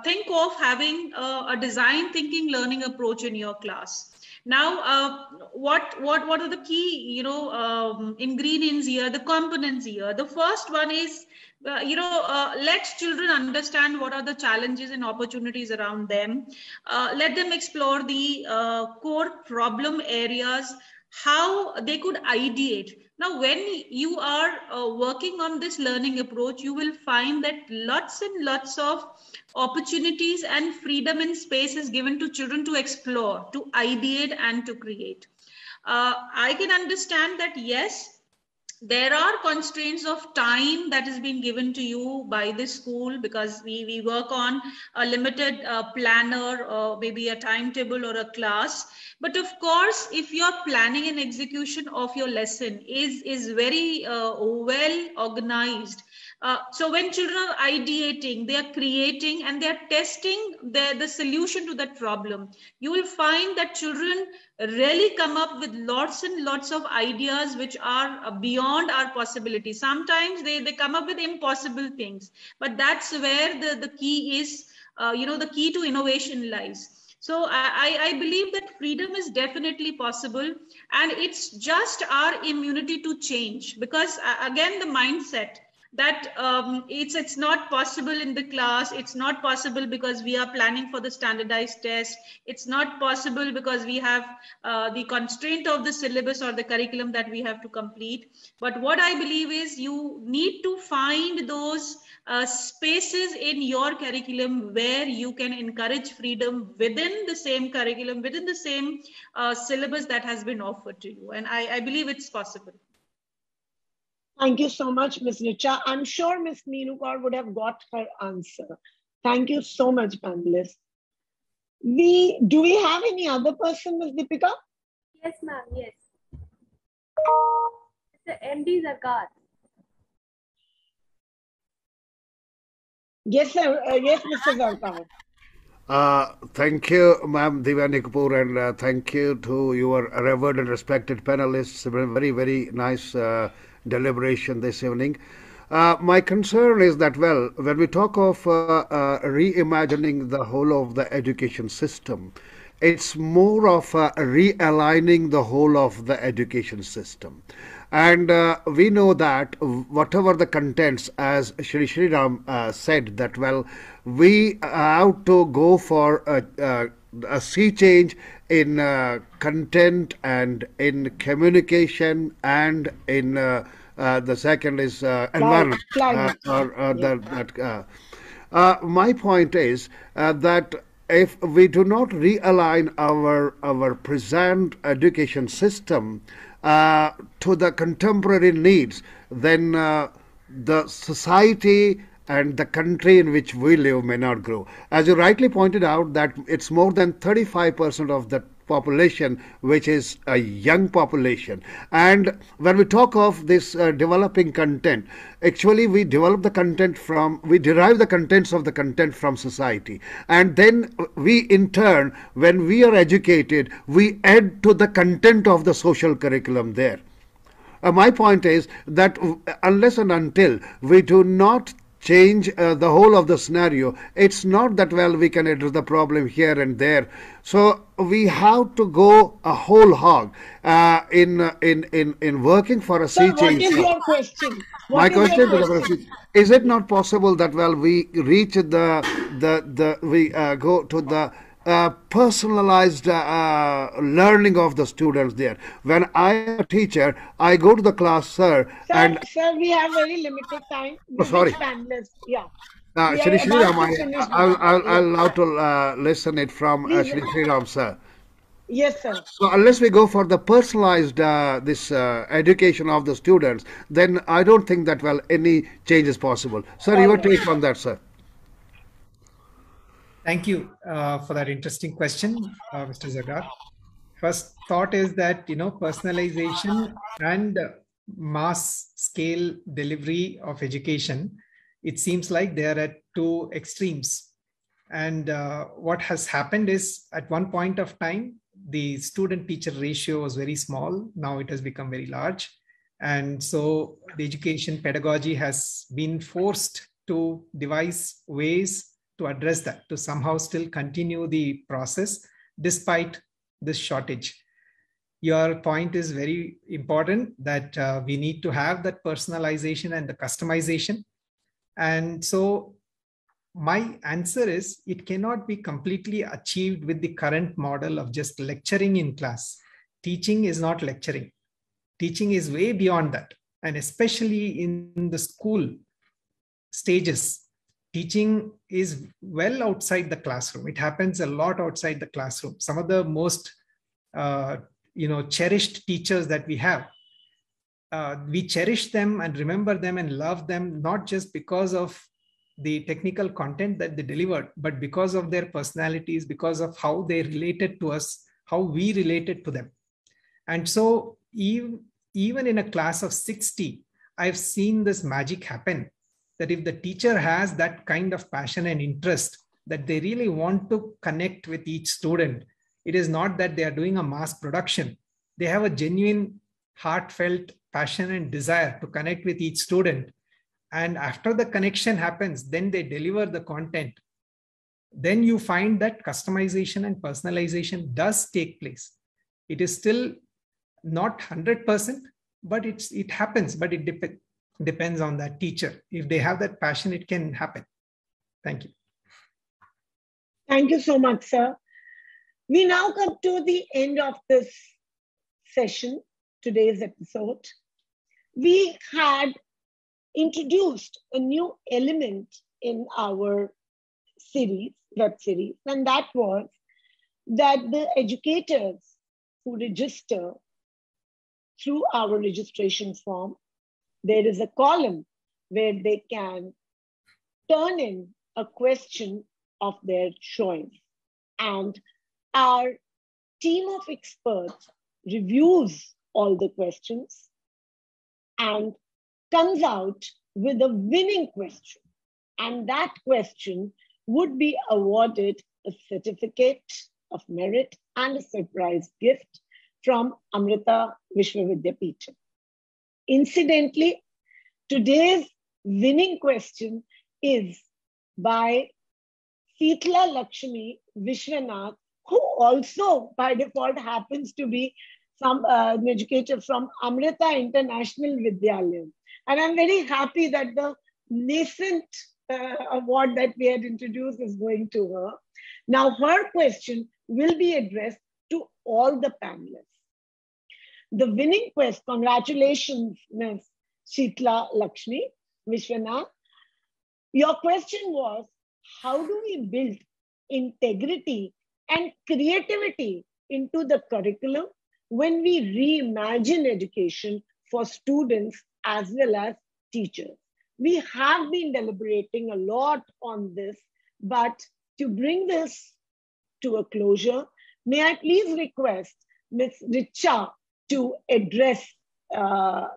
think of having a design thinking learning approach in your class. Now, what are the key, ingredients here, the components here? The first one is, let children understand what are the challenges and opportunities around them. Let them explore the core problem areas, how they could ideate. Now, when you are working on this learning approach, you will find that lots and lots of opportunities and freedom and space is given to children to explore, to ideate and to create. I can understand that, yes, there are constraints of time that has been given to you by the school, because we work on a limited planner, or maybe a timetable or a class. But of course, if your planning and execution of your lesson is very well organized, so when children are ideating, they are creating and they are testing the solution to that problem, you will find that children really come up with lots and lots of ideas which are beyond our possibility. Sometimes they come up with impossible things, but that's where the key is, the key to innovation lies. So I believe that freedom is definitely possible, and it's just our immunity to change, because again, the mindset that it's not possible in the class, it's not possible because we are planning for the standardized test, it's not possible because we have the constraint of the syllabus or the curriculum that we have to complete. But what I believe is you need to find those spaces in your curriculum where you can encourage freedom within the same curriculum, within the same syllabus that has been offered to you. And I believe it's possible. Thank you so much, Ms. Richa. I'm sure Ms. Meenu Kaur would have got her answer. Thank you so much, panelists. Do we have any other person, Ms. Deepika? Yes, ma'am. Yes. Mr. MD Zakat. Yes, sir. Yes, Mr. Zarkar. Thank you, Ma'am Devyani Kapoor, and thank you to your revered and respected panelists. Very, very nice deliberation this evening. My concern is that, well, when we talk of reimagining the whole of the education system, it's more of realigning the whole of the education system. And we know that whatever the contents, as Shri Ram said, that, well, we have to go for a sea change in content and in communication and in the second is environment. Climate. My point is that if we do not realign our present education system to the contemporary needs, then the society and the country in which we live may not grow. As you rightly pointed out, that it's more than 35% of the population which is a young population. And when we talk of this developing content, actually we derive the contents of the content from society, and then we in turn, when we are educated, we add to the content of the social curriculum there. My point is that unless and until we do not change the whole of the scenario, it's not that, well, we can address the problem here and there. So we have to go a whole hog in working for a sea change. What is your question? My question is it not possible that, well, we reach we go to the personalized learning of the students there? When I am a teacher, I go to the class, sir, and sir, we have very limited time. Sorry. Panelists, yeah. Shri Sriram, I'll allow to listen it from Shri Sriram, sir. Yes, sir. So unless we go for the personalized education of the students, then I don't think that, well, any change is possible. Sir, your take on that, sir. Thank you for that interesting question, Mr. Zagar. First thought is that, personalization and mass scale delivery of education, it seems like they are at two extremes. And what has happened is, at one point of time, the student-teacher ratio was very small. Now it has become very large. And so the education pedagogy has been forced to devise ways to address that, to somehow still continue the process despite this shortage. Your point is very important, that we need to have that personalization and the customization. And so my answer is, it cannot be completely achieved with the current model of just lecturing in class. Teaching is not lecturing. Teaching is way beyond that. And especially in the school stages, teaching is well outside the classroom. It happens a lot outside the classroom. Some of the most cherished teachers that we have, we cherish them and remember them and love them, not just because of the technical content that they delivered, but because of their personalities, because of how they related to us, how we related to them. And so even in a class of 60, I've seen this magic happen, that if the teacher has that kind of passion and interest, that they really want to connect with each student, it is not that they are doing a mass production. They have a genuine, heartfelt passion and desire to connect with each student. And after the connection happens, then they deliver the content. Then you find that customization and personalization does take place. It is still not 100%, but it happens, but it depends on that teacher. If they have that passion, it can happen. Thank you. Thank you so much, sir. We now come to the end of this session, today's episode. We had introduced a new element in our web series, and that was that the educators who register through our registration form, there is a column where they can turn in a question of their choice. And our team of experts reviews all the questions and comes out with a winning question. And that question would be awarded a certificate of merit and a surprise gift from Amrita Vishwa Vidyapeetham. Incidentally, today's winning question is by Seetla Lakshmi Vishwanath, who also by default happens to be an educator from Amrita International Vidyalayam. And I'm very happy that the nascent award that we had introduced is going to her. Now, her question will be addressed to all the panelists. The winning quest, congratulations, Ms. Sheetla Lakshmi Vishwanath. Your question was, how do we build integrity and creativity into the curriculum when we reimagine education for students as well as teachers? We have been deliberating a lot on this, but to bring this to a closure, may I please request Ms. Richa to address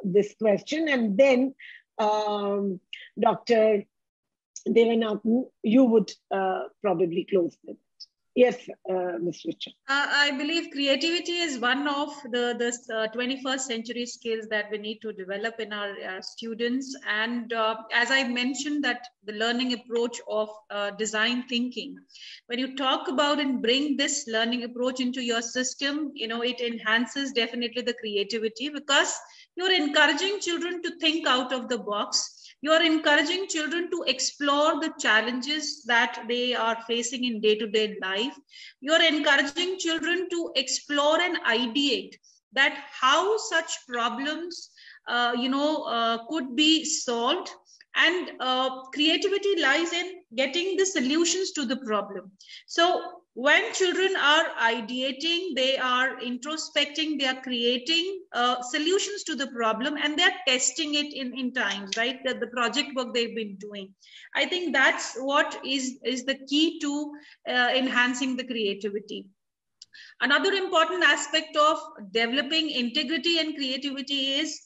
this question, and then Dr. Devanathan, you would probably close with it. Yes, Ms. Richa. I believe creativity is one of the 21st century skills that we need to develop in our students. And as I mentioned, that the learning approach of design thinking, when you talk about and bring this learning approach into your system, it enhances definitely the creativity, because you're encouraging children to think out of the box. You're encouraging children to explore the challenges that they are facing in day-to-day life. You're encouraging children to explore and ideate that how such problems, could be solved. And creativity lies in getting the solutions to the problem. So when children are ideating, they are introspecting, they are creating solutions to the problem, and they're testing it in times, right? The project work they've been doing. I think that's what is the key to enhancing the creativity. Another important aspect of developing integrity and creativity is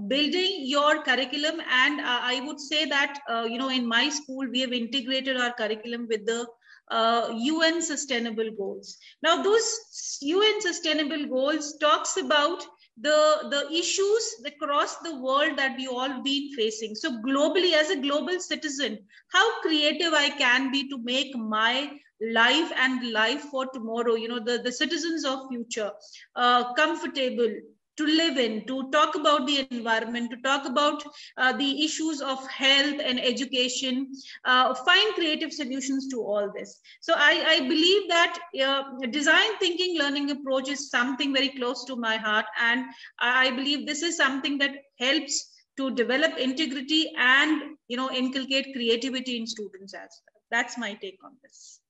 building your curriculum. And I would say that, in my school, we have integrated our curriculum with the UN Sustainable Goals. Now, those UN Sustainable Goals talks about the issues across the world that we all been facing. So globally, as a global citizen, how creative I can be to make my life and life for tomorrow, the citizens of future, comfortable to live in, to talk about the environment, to talk about the issues of health and education, find creative solutions to all this. So I believe that design thinking learning approach is something very close to my heart. And I believe this is something that helps to develop integrity and, inculcate creativity in students as well. That's my take on this.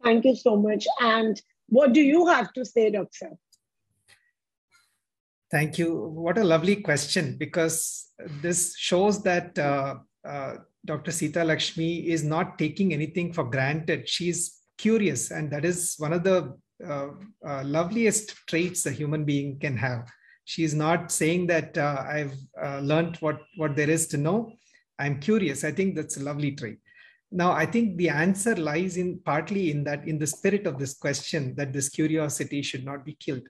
Thank you so much. And what do you have to say, Dr. Thank you. What a lovely question, because this shows that Dr. Sita Lakshmi is not taking anything for granted. She's curious, and that is one of the loveliest traits a human being can have. She's not saying that I've learned what there is to know. I'm curious. I think that's a lovely trait. Now, I think the answer lies partly in the spirit of this question, that this curiosity should not be killed.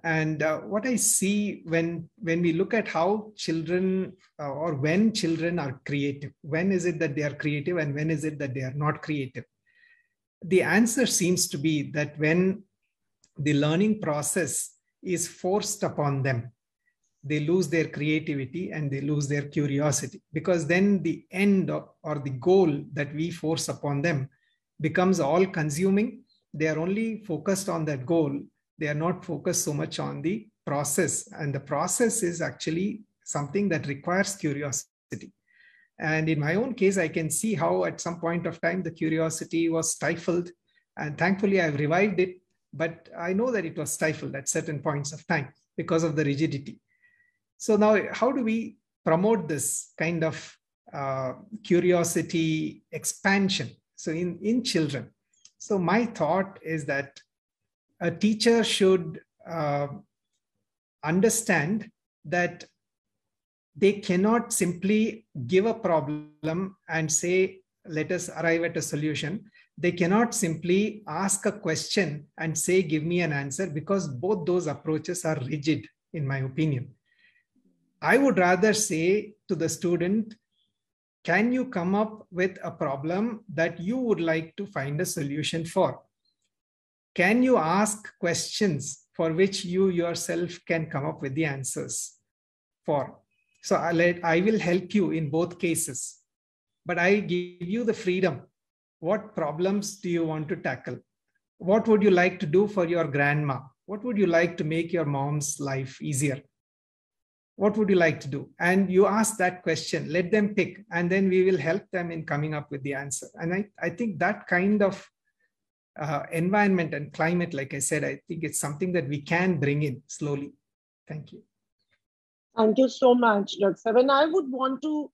And what I see when we look at how children or when children are creative, when is it that they are creative and when is it that they are not creative? The answer seems to be that when the learning process is forced upon them, they lose their creativity and they lose their curiosity, because then the end or the goal that we force upon them becomes all consuming. They are only focused on that goal. They are not focused so much on the process, and the process is actually something that requires curiosity. And in my own case, I can see how at some point of time the curiosity was stifled, and thankfully I've revived it, but I know that it was stifled at certain points of time because of the rigidity. So now, how do we promote this kind of curiosity expansion? So in children. So my thought is that a teacher should understand that they cannot simply give a problem and say, let us arrive at a solution. They cannot simply ask a question and say, give me an answer, because both those approaches are rigid, in my opinion. I would rather say to the student, can you come up with a problem that you would like to find a solution for? Can you ask questions for which you yourself can come up with the answers for? So I will help you in both cases, but I give you the freedom. What problems do you want to tackle? what would you like to do for your grandma? What would you like to make your mom's life easier? What would you like to do? And you ask that question, let them pick, and then we will help them in coming up with the answer. And I think that kind of environment and climate, like I said, I think it's something that we can bring in slowly. Thank you. Thank you so much, Dr. And I would want to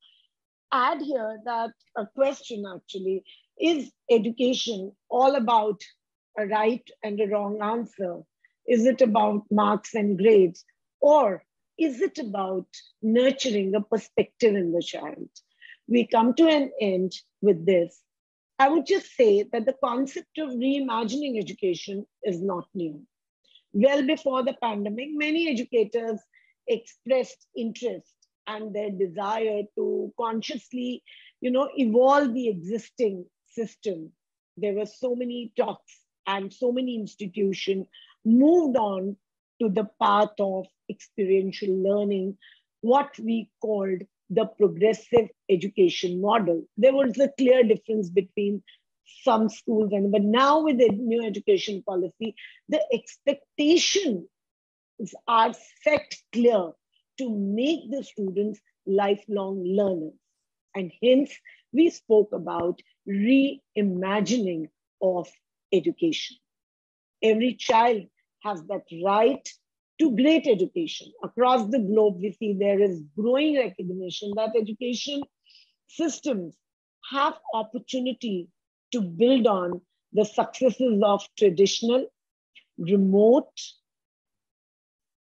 add here that a question actually, is education all about a right and a wrong answer? Is it about marks and grades? Or is it about nurturing a perspective in the child? We come to an end with this. I would just say that the concept of reimagining education is not new. Well before the pandemic, many educators expressed interest and their desire to consciously, evolve the existing system. There were so many talks and so many institutions moved on to the path of experiential learning, what we called the progressive education model. There was a clear difference between some schools, but now with the new education policy, the expectations are set clear to make the students lifelong learners. And hence, we spoke about reimagining of education. Every child has that right to great education. Across the globe, we see there is growing recognition that education systems have opportunity to build on the successes of traditional, remote,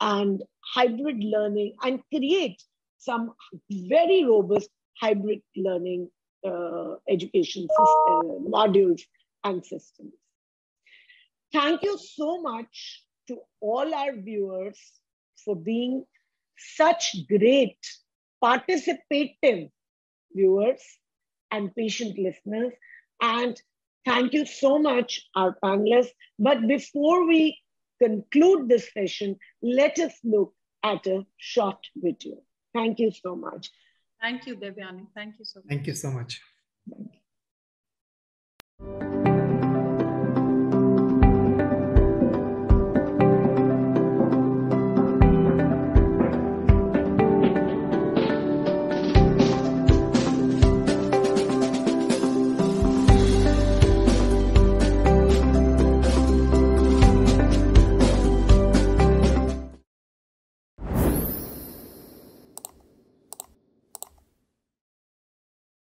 and hybrid learning and create some very robust hybrid learning education modules and systems. Thank you so much to all our viewers for being such great participative viewers and patient listeners. And thank you so much, our panelists. But before we conclude this session, let us look at a short video. Thank you so much. Thank you, Devyani. Thank you so much. Thank you so much. Thank you.